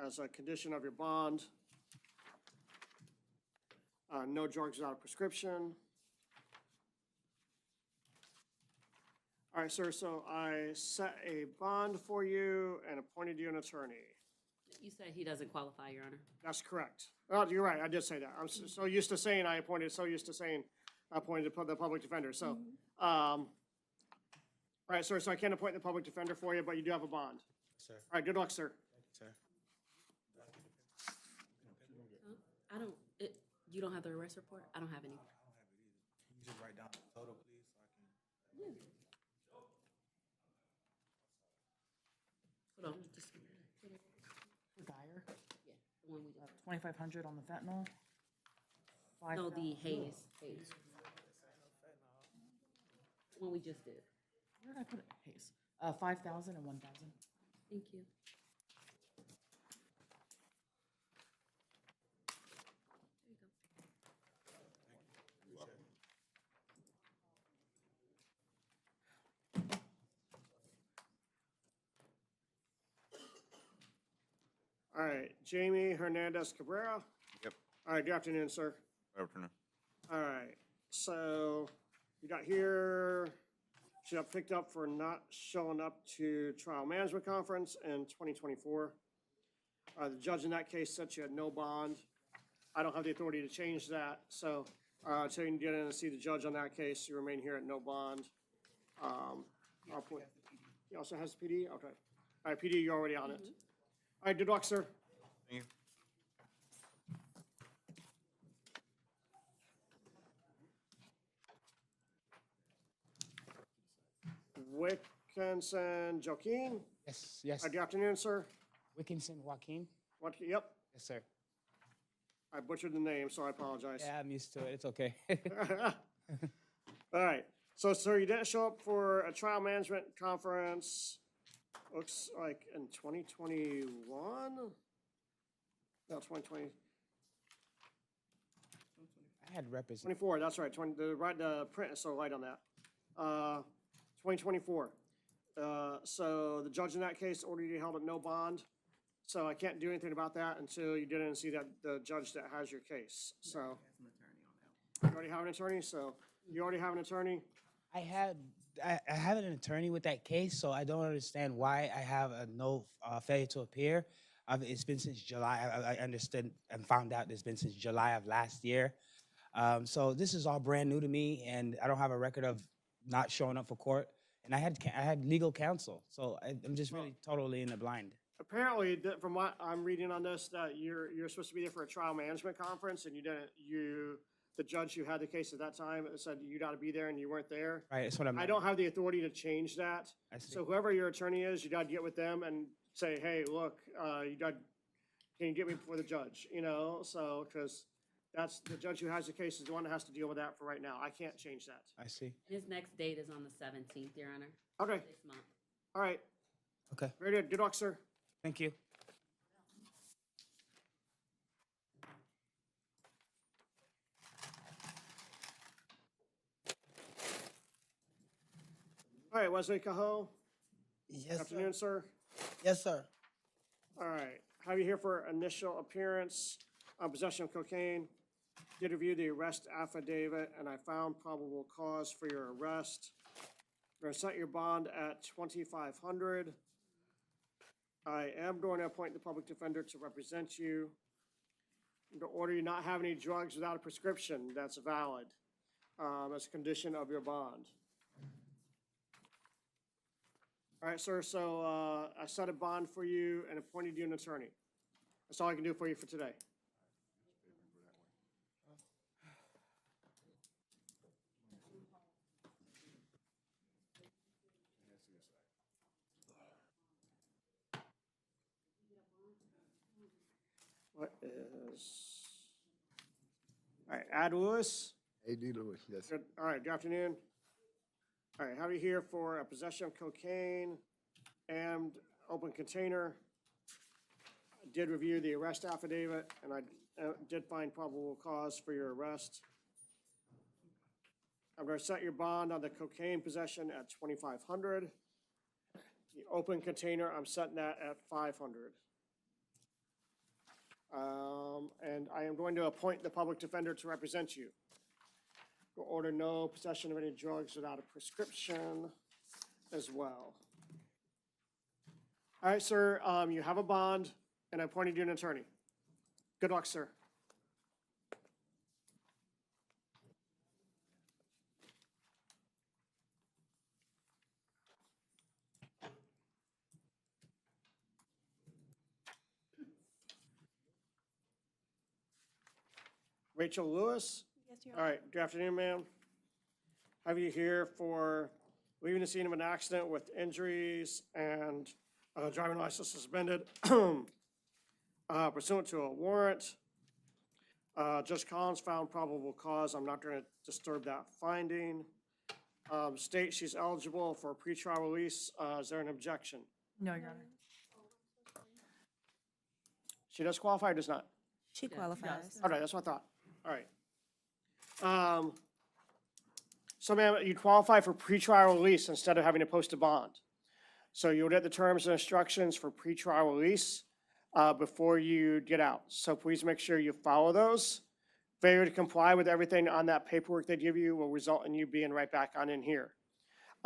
A: As a condition of your bond, no drugs without a prescription. All right, sir, so I set a bond for you and appointed you an attorney.
D: You said he doesn't qualify, Your Honor.
A: That's correct. Oh, you're right, I did say that. I'm so used to saying I appointed, so used to saying I appointed the public defender, so. All right, sir, so I can't appoint the public defender for you, but you do have a bond.
N: Sir.
A: All right, good luck, sir.
N: Sir.
D: You don't have the arrest report? I don't have any.
N: Can you just write down the total, please, so I can?
D: Hold on, just.
E: For Dyer,
D: Yeah, the one we got.
E: 2,500 on the fentanyl.
D: No, the
E: 5,000
D: Hayes. One we just did.
E: Where did I put it? Hayes. 5,000 and 1,000.
D: Thank you. There you go.
A: All right, Jamie Hernandez Cabrera.
R: Yep.
A: All right, good afternoon, sir.
R: Good afternoon.
A: All right, so you got here, she got picked up for not showing up to trial management conference in 2024. The judge in that case said she had no bond. I don't have the authority to change that, so until you can get in and see the judge on that case, you remain here at no bond. I'll put, he also has the PD? Okay. All right, PD, you're already on it. All right, good luck, sir.
R: Thank you.
A: Wickinson Joaquin.
M: Yes, yes.
A: Good afternoon, sir.
M: Wickinson Joaquin.
A: What, yep,
M: Yes, sir.
A: I butchered the name, so I apologize.
M: Yeah, I'm used to it. It's okay.
A: All right, so sir, you didn't show up for a trial management conference, looks like in 2021? No, 2020,
M: I had represent.
A: 24, that's right, the print is so light on that. 2024. So the judge in that case ordered you held at no bond, so I can't do anything about that until you didn't see that, the judge that has your case, so. You already have an attorney, so you already have an attorney?
M: I have an attorney with that case, so I don't understand why I have a no failure to appear. It's been since July. I understood and found out it's been since July of last year. So this is all brand new to me, and I don't have a record of not showing up for court. And I had legal counsel, so I'm just really totally in the blind.
A: Apparently, from what I'm reading on this, that you're supposed to be there for a trial management conference, and you didn't, the judge who had the case at that time said you got to be there, and you weren't there.
M: Right, that's what
A: I don't have the authority to change that. So whoever your attorney is, you got to get with them and say, hey, look, can you get me before the judge, you know? So, because that's, the judge who has the case is the one that has to deal with that for right now. I can't change that.
M: I see.
D: His next date is on the 17th, Your Honor.
A: Okay,
D: This month.
A: all right.
M: Okay.
A: Very good. Good luck, sir.
M: Thank you.
A: All right, Wesley Cahoe.
S: Yes,
A: Afternoon, sir.
S: Yes, sir.
A: All right, have you here for initial appearance on possession of cocaine. Did review the arrest affidavit, and I found probable cause for your arrest. I'm going to set your bond at $2,500. I am going to appoint the public defender to represent you. I'm going to order you not have any drugs without a prescription that's valid as a condition of your bond. All right, sir, so I set a bond for you and appointed you an attorney. That's all I can do for you for today. What is, all right, Ad Lewis?
C: A.D. Lewis, yes.
A: Good, all right, good afternoon. All right, have you here for a possession of cocaine and open container. I did review the arrest affidavit, and I did find probable cause for your arrest. I'm gonna set your bond on the cocaine possession at $2,500. The open container, I'm setting that at $500. And I am going to appoint the public defender to represent you. We'll order no possession of any drugs without a prescription as well. All right, sir, you have a bond, and I appointed you an attorney. Good luck, sir. Rachel Lewis?
B: Yes, Your
A: All right, good afternoon, ma'am. Have you here for leaving the scene of an accident with injuries and driving license suspended pursuant to a warrant. Judge Collins found probable cause. I'm not going to disturb that finding. State she's eligible for pretrial release. Is there an objection?
E: No, Your Honor.
A: She does qualify or does not?
H: She qualifies.
A: All right, that's what I thought. All right. So ma'am, you qualify for pretrial release instead of having to post a bond. So you would get the terms and instructions for pretrial release. before you get out. So please make sure you follow those. Failure to comply with everything on that paperwork they give you will result in you being right back on in here.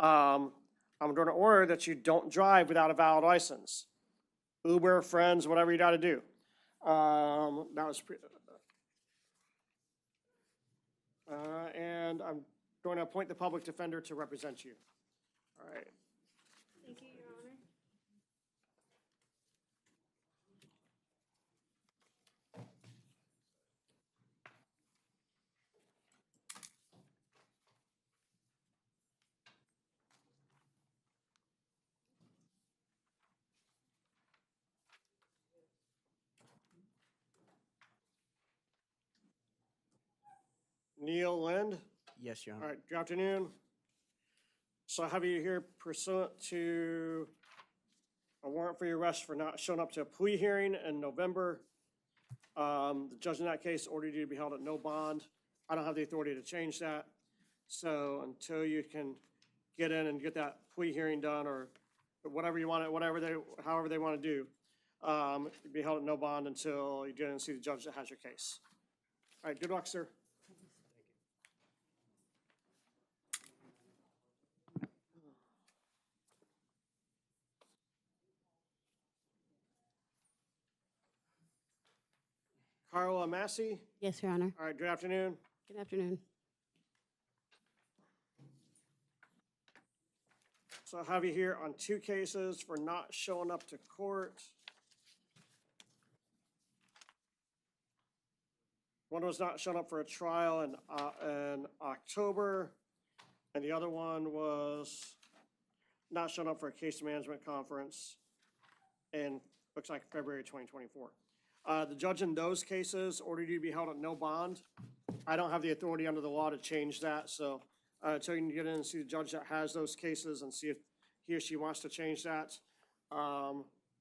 A: I'm going to order that you don't drive without a valid license. Uber, friends, whatever you got to do. That was, and I'm going to appoint the public defender to represent you. All right.
D: Thank you, Your Honor.
A: Neil Lind.
K: Yes, Your
A: All
K: Honor.
A: right, good afternoon. So I have you here pursuant to a warrant for your arrest for not showing up to a plea hearing in November. The judge in that case ordered you to be held at no bond. I don't have the authority to change that. So until you can get in and get that plea hearing done or whatever you want, however they want to do, you'd be held at no bond until you get in and see the judge that has your case. All right, good luck, sir. Carla Massey.
D: Yes, Your Honor.
A: All right, good afternoon.
D: Good afternoon.
A: So I have you here on two cases for not showing up to court. One was not showing up for a trial in October, and the other one was not showing up for a case management conference in, looks like February 2024. The judge in those cases ordered you to be held at no bond. I don't have the authority under the law to change that, so until you can get in and see the judge that has those cases and see if he or she wants to change that,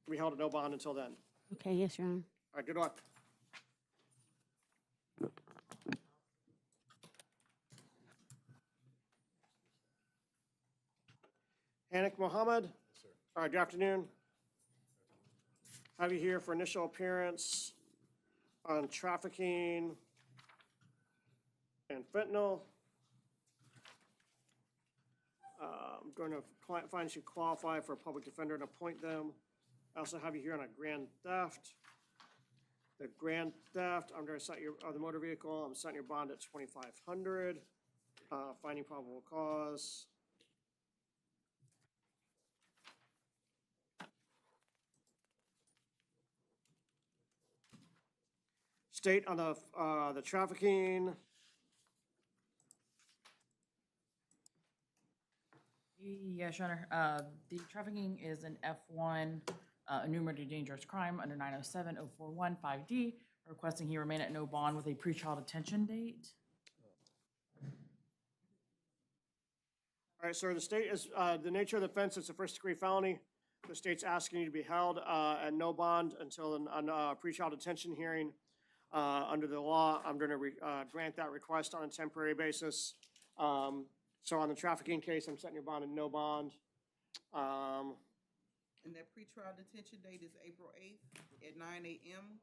A: we held at no bond until then.
D: Okay, yes, Your Honor.
A: All right, good luck. Hanik Mohammed. All right, good afternoon. Have you here for initial appearance on trafficking and fentanyl. I'm going to find you qualify for a public defender and appoint them. I also have you here on a grand theft. The grand theft, I'm going to set your the motor vehicle. I'm setting your bond at $2,500. Finding probable cause. State on the trafficking.
E: Yes, Your Honor. The trafficking is an F1 enumerated dangerous crime under 907-041 5D, requesting he remain at no bond with a pretrial detention date.
A: All right, sir, the state is, the nature of the offense is a first-degree felony. The state's asking you to be held at no bond until a pretrial detention hearing. Under the law, I'm going to grant that request on a temporary basis. So on the trafficking case, I'm setting your bond at no bond.
F: And that pretrial detention date is April 8th at 9 a.m.,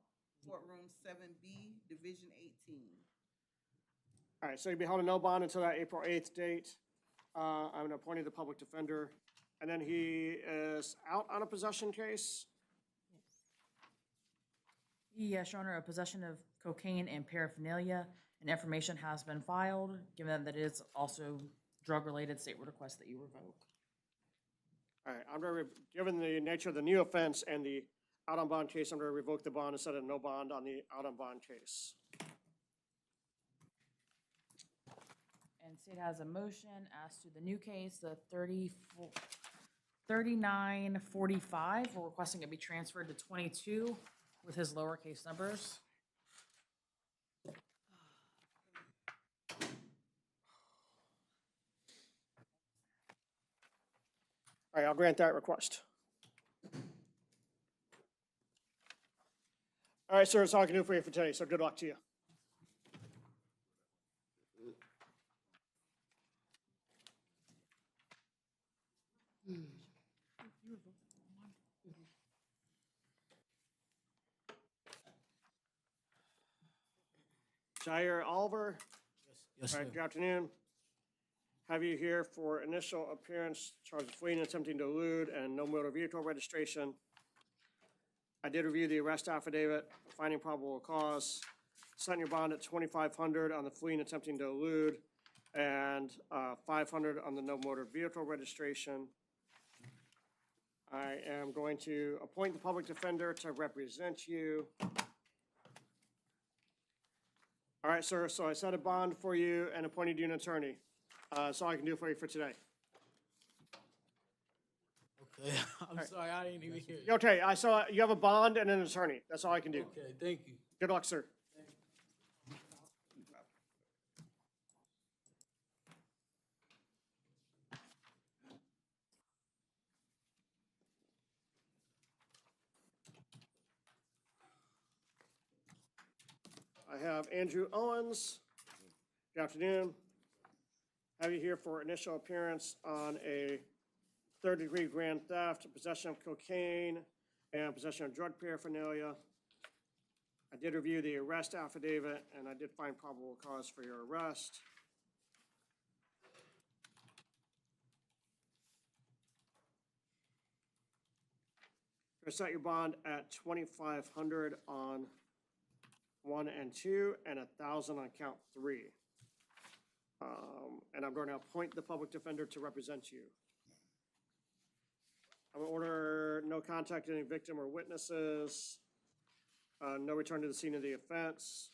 F: courtroom 7B, Division 18.
A: All right, so you'll be held at no bond until that April 8th date. I'm appointing the public defender. And then he is out on a possession case.
E: Yes, Your Honor, a possession of cocaine and paraphernalia, and information has been filed. Given that it is also drug-related, state would request that you revoke.
A: All right, I'm going to, given the nature of the new offense and the out on bond case, I'm going to revoke the bond and set a no bond on the out on bond case.
E: And state has a motion as to the new case, the 3945. We're requesting it be transferred to 22 with his lowercase numbers.
A: All right, I'll grant that request. All right, sir, that's all I can do for you for today, so good luck to you. Jair Oliver.
N: Yes,
A: All right,
N: sir.
A: good afternoon. Have you here for initial appearance, charged with fleeing, attempting to elude, and no motor vehicle registration. I did review the arrest affidavit, finding probable cause, setting your bond at 2,500 on the fleeing, attempting to elude, and 500 on the no motor vehicle registration. I am going to appoint the public defender to represent you. All right, sir, so I set a bond for you and appointed you an attorney. That's all I can do for you for today.
N: Okay, I'm sorry, I didn't even hear.
A: Okay, I saw you have a bond and an attorney. That's all I can do.
N: Okay, thank you.
A: Good luck, sir. I have Andrew Owens. Good afternoon. Have you here for initial appearance on a third-degree grand theft, possession of cocaine, and possession of drug paraphernalia. I did review the arrest affidavit, and I did find probable cause for your arrest. Gonna set your bond at 2,500 on 1 and 2, and 1,000 on count 3. And I'm going to appoint the public defender to represent you. I'm gonna order no contact any victim or witnesses, no return to the scene of the offense,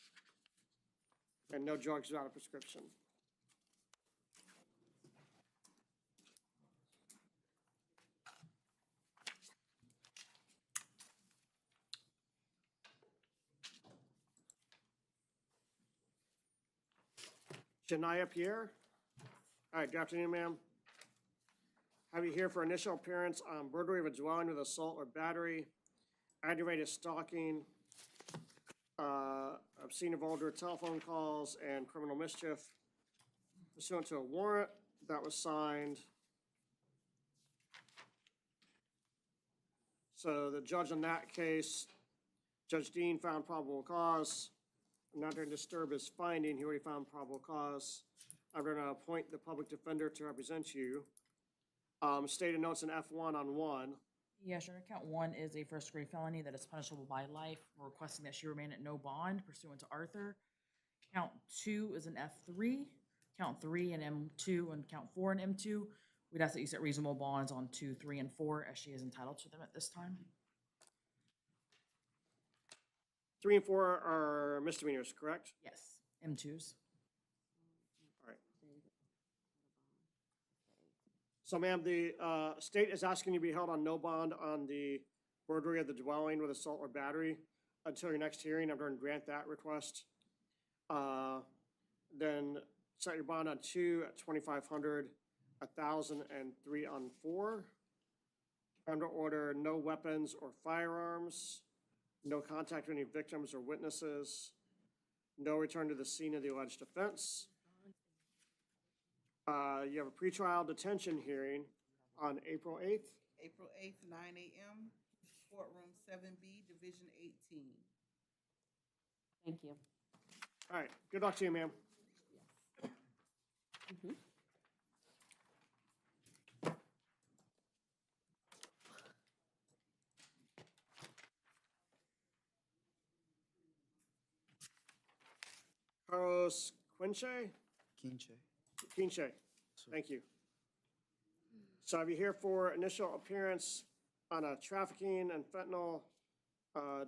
A: and no drugs without a prescription. Shania Pierre. All right, good afternoon, ma'am. Have you here for initial appearance on burglary of a dwelling with assault or battery, aggravated stalking, obscene or vulgar telephone calls, and criminal mischief pursuant to a warrant that was signed. So the judge in that case, Judge Dean, found probable cause. I'm not going to disturb his finding. He already found probable cause. I'm going to appoint the public defender to represent you. Stated notes in F1 on 1.
E: Yeah, sure. Count 1 is a first-degree felony that is punishable by life. We're requesting that she remain at no bond pursuant to Arthur. Count 2 is an F3. Count 3 and M2, and count 4 and M2. We'd ask that you set reasonable bonds on 2, 3, and 4, as she is entitled to them at this time.
A: 3 and 4 are misdemeanors, correct?
E: Yes, M2s.
A: All right. So ma'am, the state is asking you to be held on no bond on the burglary of the dwelling with assault or battery until your next hearing. I'm going to grant that request. Then set your bond on 2 at 2,500, 1,000, and 3 on 4. I'm going to order no weapons or firearms, no contact with any victims or witnesses, no return to the scene of the alleged offense. You have a pretrial detention hearing on April 8th.
F: April 8th, 9 a.m., courtroom 7B, Division 18.
D: Thank you.
A: All right, good luck to you, ma'am.
D: Mhm.
A: Carlos Quinche?
I: Quinche.
A: Quinche, thank you. So I'll be here for initial appearance on a trafficking and fentanyl,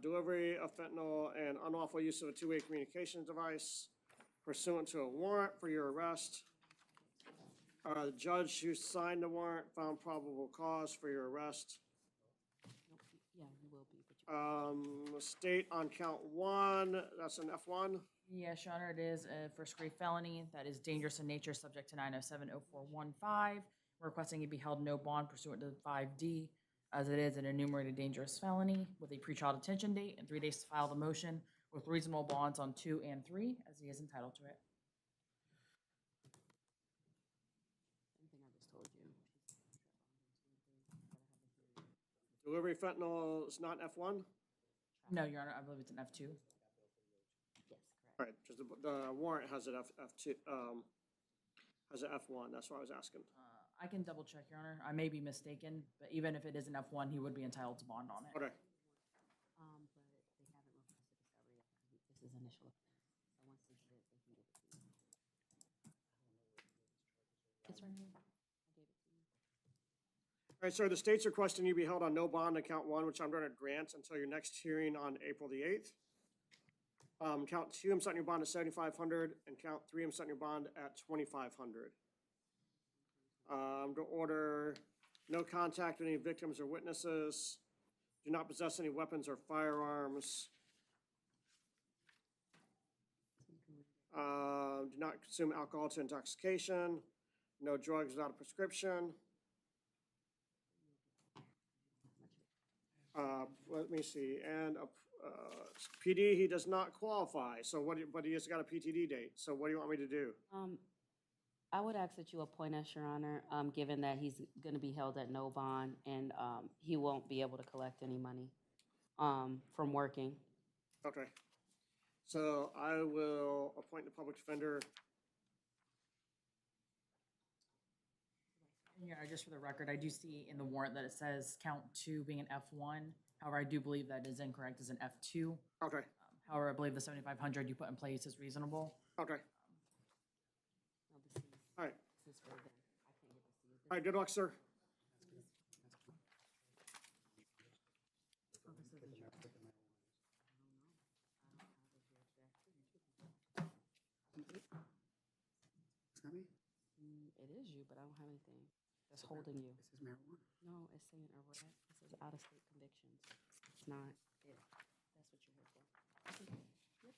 A: delivery of fentanyl, and unlawful use of a two-way communications device pursuant to a warrant for your arrest. The judge who signed the warrant found probable cause for your arrest.
D: Yeah, you will be, but you.
A: State on count 1, that's an F1.
E: Yes, Your Honor, it is a first-degree felony that is dangerous in nature, subject to 907-0415. We're requesting it be held no bond pursuant to 5D, as it is an enumerated dangerous felony with a pretrial detention date and 3 days to file the motion with reasonable bonds on 2 and 3, as he is entitled to it.
D: Anything I just told you.
A: Delivery of fentanyl is not F1?
E: No, Your Honor, I believe it's an F2.
D: Yes, correct.
A: All right, because the warrant has an F2, has an F1, that's what I was asking.
E: I can double check, Your Honor. I may be mistaken, but even if it is an F1, he would be entitled to bond on it.
A: Okay,
D: But they haven't requested discovery yet. This is initial. So once they get it, they can give it to you. It's right here. I gave it to you.
A: all right, sir, the state's requesting you be held on no bond on count one, which I'm going to grant until your next hearing on April the 8th. Count two, I'm setting your bond at 7,500, and count three, I'm setting your bond at 2,500. To order no contact with any victims or witnesses, do not possess any weapons or firearms. Do not consume alcohol to intoxication, no drugs without a prescription. Let me see, and PD, he does not qualify, so but he has got a PTD date, so what do you want me to do?
D: I would ask that you appoint us, Your Honor, given that he's going to be held at no bond and he won't be able to collect any money from working.
A: Okay, so I will appoint the public defender.
E: Yeah, just for the record, I do see in the warrant that it says count two being an F1. However, I do believe that is incorrect as an F2.
A: Okay,
E: However, I believe the 7,500 you put in place is reasonable.
A: okay,
D: No, this is,
A: all right,
D: this is for them. I can't give this to you.
A: all right, good luck, sir.
D: It is you, but I don't have anything that's holding you.
R: This is marijuana.
D: No, it's saying arrest. It says out-of-state convictions. It's not it. That's what you're here for.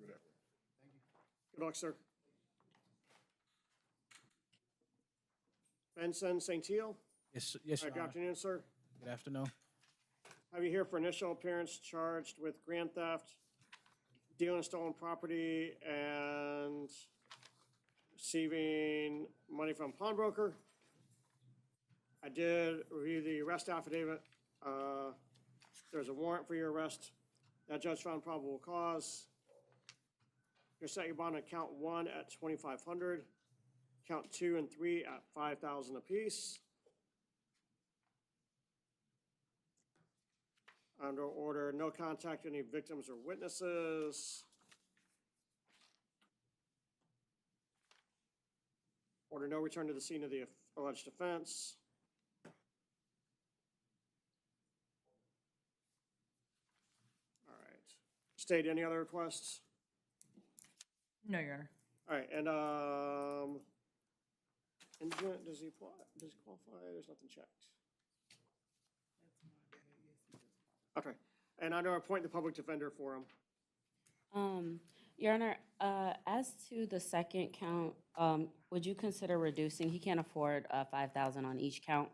D: Yep.
A: Good luck, sir. Benson St. Teal?
R: Yes,
A: All right, good afternoon, sir.
R: Good afternoon.
A: Have you here for initial appearance charged with grand theft, dealing in stolen property, and receiving money from pawnbroker. I did review the arrest affidavit. There's a warrant for your arrest. That judge found probable cause. You set your bond on count one at 2,500, count two and three at 5,000 apiece. Under order, no contact any victims or witnesses. Order, no return to the scene of the alleged offense. All right. State, any other requests?
E: No, Your Honor.
A: All right, and, indigent, does he apply, does he qualify? There's nothing checked. Okay, and I'm gonna appoint the public defender for him.
D: Your Honor, as to the second count, would you consider reducing? He can't afford 5,000 on each count.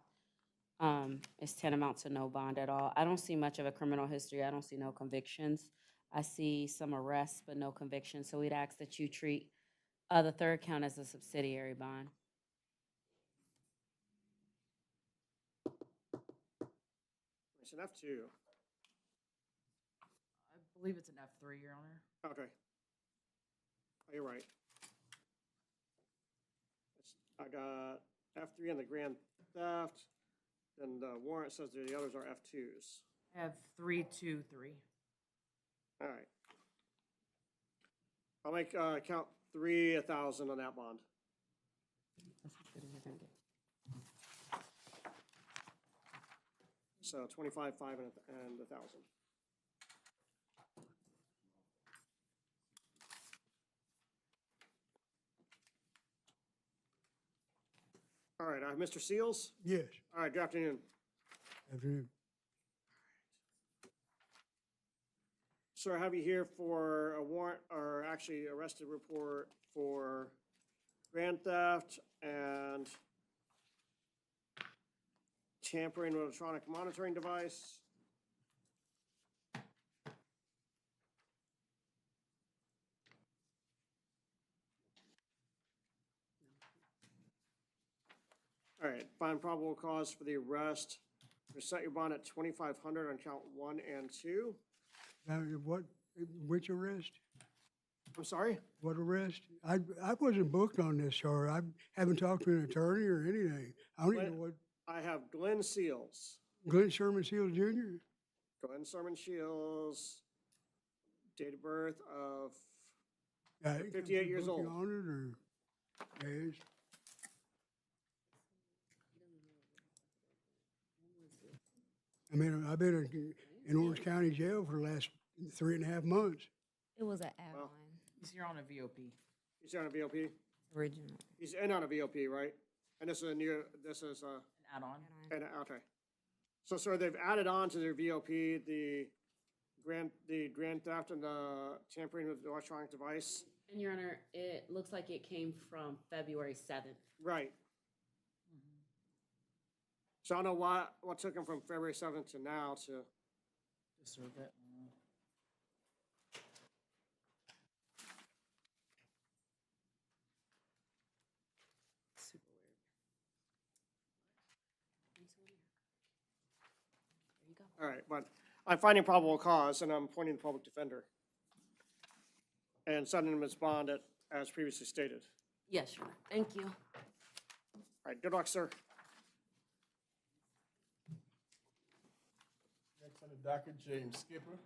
D: It's 10 amounts to no bond at all. I don't see much of a criminal history. I don't see no convictions. I see some arrests, but no convictions. So we'd ask that you treat the third count as a subsidiary bond.
A: It's an F2.
E: I believe it's an F3, Your Honor.
A: Okay. Oh, you're right. I got F3 on the grand theft, and the warrant says the others are F2s.
E: I have 3, 2, 3.
A: All right. I'll make count 3 1,000 on that bond.
D: That's as good as you're gonna get.
A: So 25, 5, and 1,000. All right, Mr. Seals?
G: Yes.
A: All right, good afternoon.
G: Afternoon.
A: Sir, I have you here for a warrant, or actually arrested report for grand theft and tampering with electronic monitoring device. All right, find probable cause for the arrest. You set your bond at 2,500 on count 1 and 2.
N: Now, what, which arrest?
A: I'm sorry?
R: What arrest? I wasn't booked on this, sir. I haven't talked to an attorney or anything. I don't even know what,
A: I have Glenn Seals.
R: Glenn Sherman Seals Jr.?
A: Glenn Sherman Shields, date of birth of
R: Yeah, I didn't come
A: 58
R: to
A: years
R: book you
A: old.
R: on it, or, yes. I mean, I've been in Orange County Jail for the last 3.5 months.
H: It was an add-on,
E: He's here on a VOP.
A: He's on a VOP?
H: original.
A: He's in on a VOP, right? And this is a new, this is
E: An add-on.
A: okay. So, sir, they've added on to their VOP the grand theft and the tampering with the electronic device.
D: And Your Honor, it looks like it came from February 7th.
A: Right. So I don't know what took him from February 7th to now to,
E: To serve it.
D: Super weird. There you go.
A: all right, but I'm finding probable cause and I'm appointing the public defender. And sending him his bond as previously stated.
D: Yes, Your Honor. Thank you.
A: All right, good luck, sir.
C: Next on the docket, James Skipper.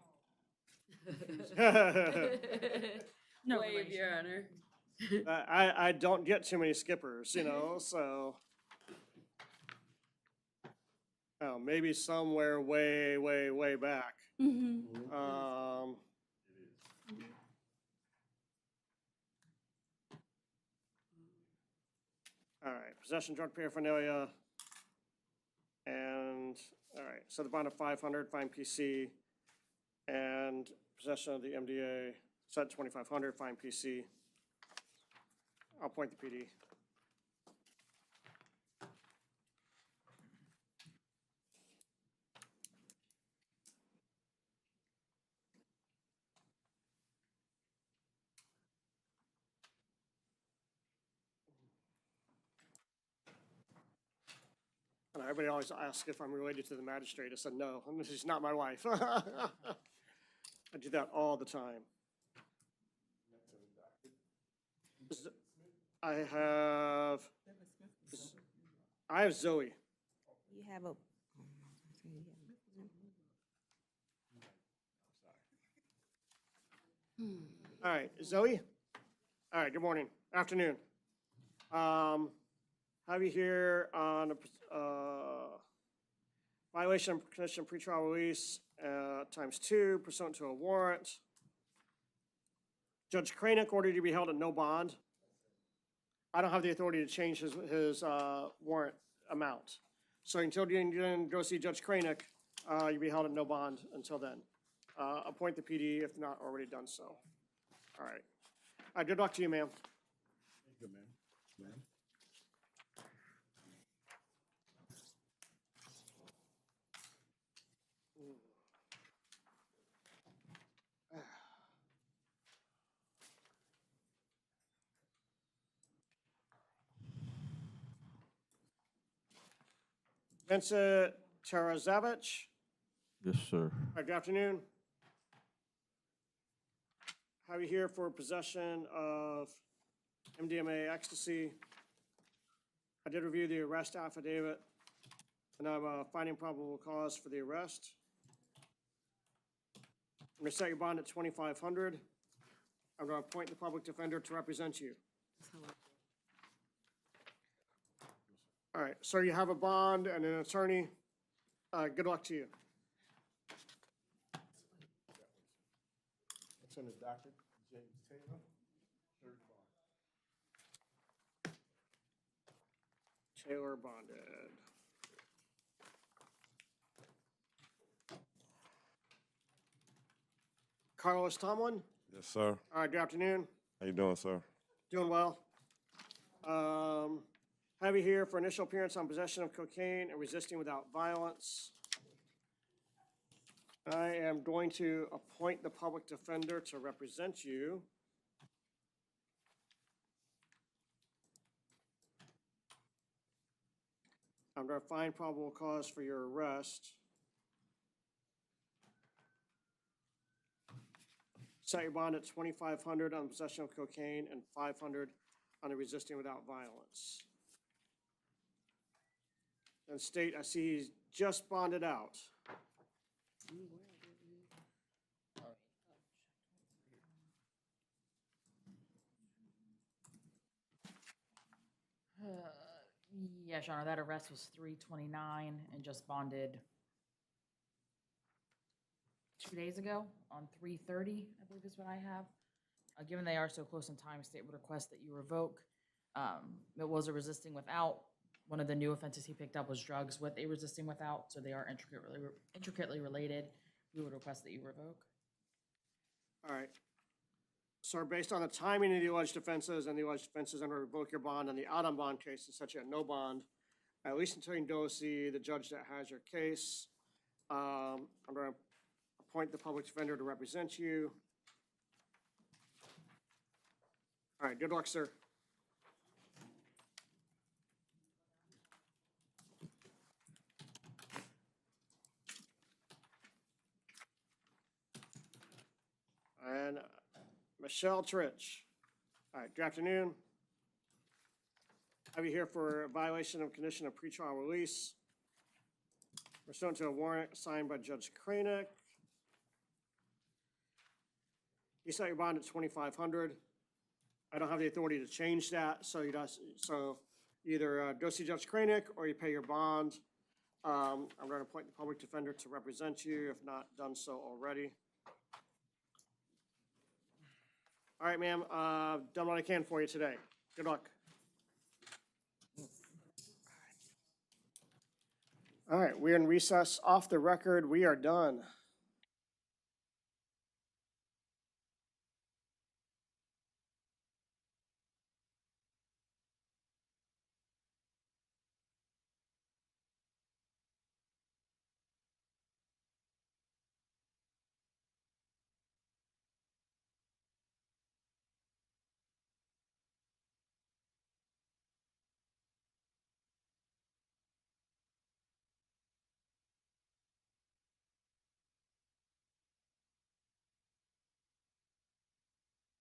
E: No
D: Wave,
E: relation.
D: Your Honor.
A: I don't get too many skippers, you know, so. Oh, maybe somewhere way, way, way back. All right, possession drug paraphernalia. And, all right, so the bond of 500, fine PC. And possession of the MDA, set 2,500, fine PC. I'll point the PD. And everybody always asks if I'm related to the magistrate. I said, no, she's not my wife. I do that all the time. I have Zoe.
H: You have a,
A: All right, Zoe? All right, good morning, afternoon. Have you here on a violation of condition pretrial release ×2 pursuant to a warrant. Judge Kranek ordered you to be held at no bond. I don't have the authority to change his warrant amount. So until you can go see Judge Kranek, you'll be held at no bond until then. Appoint the PD if not already done so. All right. Good luck to you, ma'am.
C: Good, man. Man.
A: Vincent Tarazevich.
T: Yes, sir.
A: Good afternoon. Have you here for possession of MDMA ecstasy. I did review the arrest affidavit, and I'm finding probable cause for the arrest. I'm gonna set your bond at 2,500. I'm gonna appoint the public defender to represent you. All right, so you have a bond and an attorney. Good luck to you.
C: Next on the docket, James Taylor, third bond.
A: Taylor bonded. Carlos Tomlin.
U: Yes, sir.
A: All right, good afternoon.
U: How you doing, sir?
A: Doing well. Have you here for initial appearance on possession of cocaine and resisting without violence. I am going to appoint the public defender to represent you. I'm going to find probable cause for your arrest. Set your bond at $2,500 on possession of cocaine and $500 on the resisting without violence. And state, I see he's just bonded out.
E: Yes, Your Honor, that arrest was 3/29 and just bonded 2 days ago on 3/30, I believe is what I have. Given they are so close in time, state would request that you revoke. It was a resisting without. One of the new offenses he picked up was drugs with a resisting without, so they are intricately related. We would request that you revoke.
A: All right. Sir, based on the timing of the alleged offenses and the alleged offenses, I'm going to revoke your bond on the out-on-bond case and set you at no bond, at least until you can go see the judge that has your case. I'm going to appoint the public defender to represent you. All right, good luck, sir. And Michelle Trich. All right, good afternoon. Have you here for a violation of condition of pretrial release pursuant to a warrant signed by Judge Kranek. You set your bond at $2,500. I don't have the authority to change that, so either go see Judge Kranek or you pay your bond. I'm going to appoint the public defender to represent you, if not done so already. All right, ma'am, done what I can for you today. Good luck. All right, we're in recess off the record. We are done.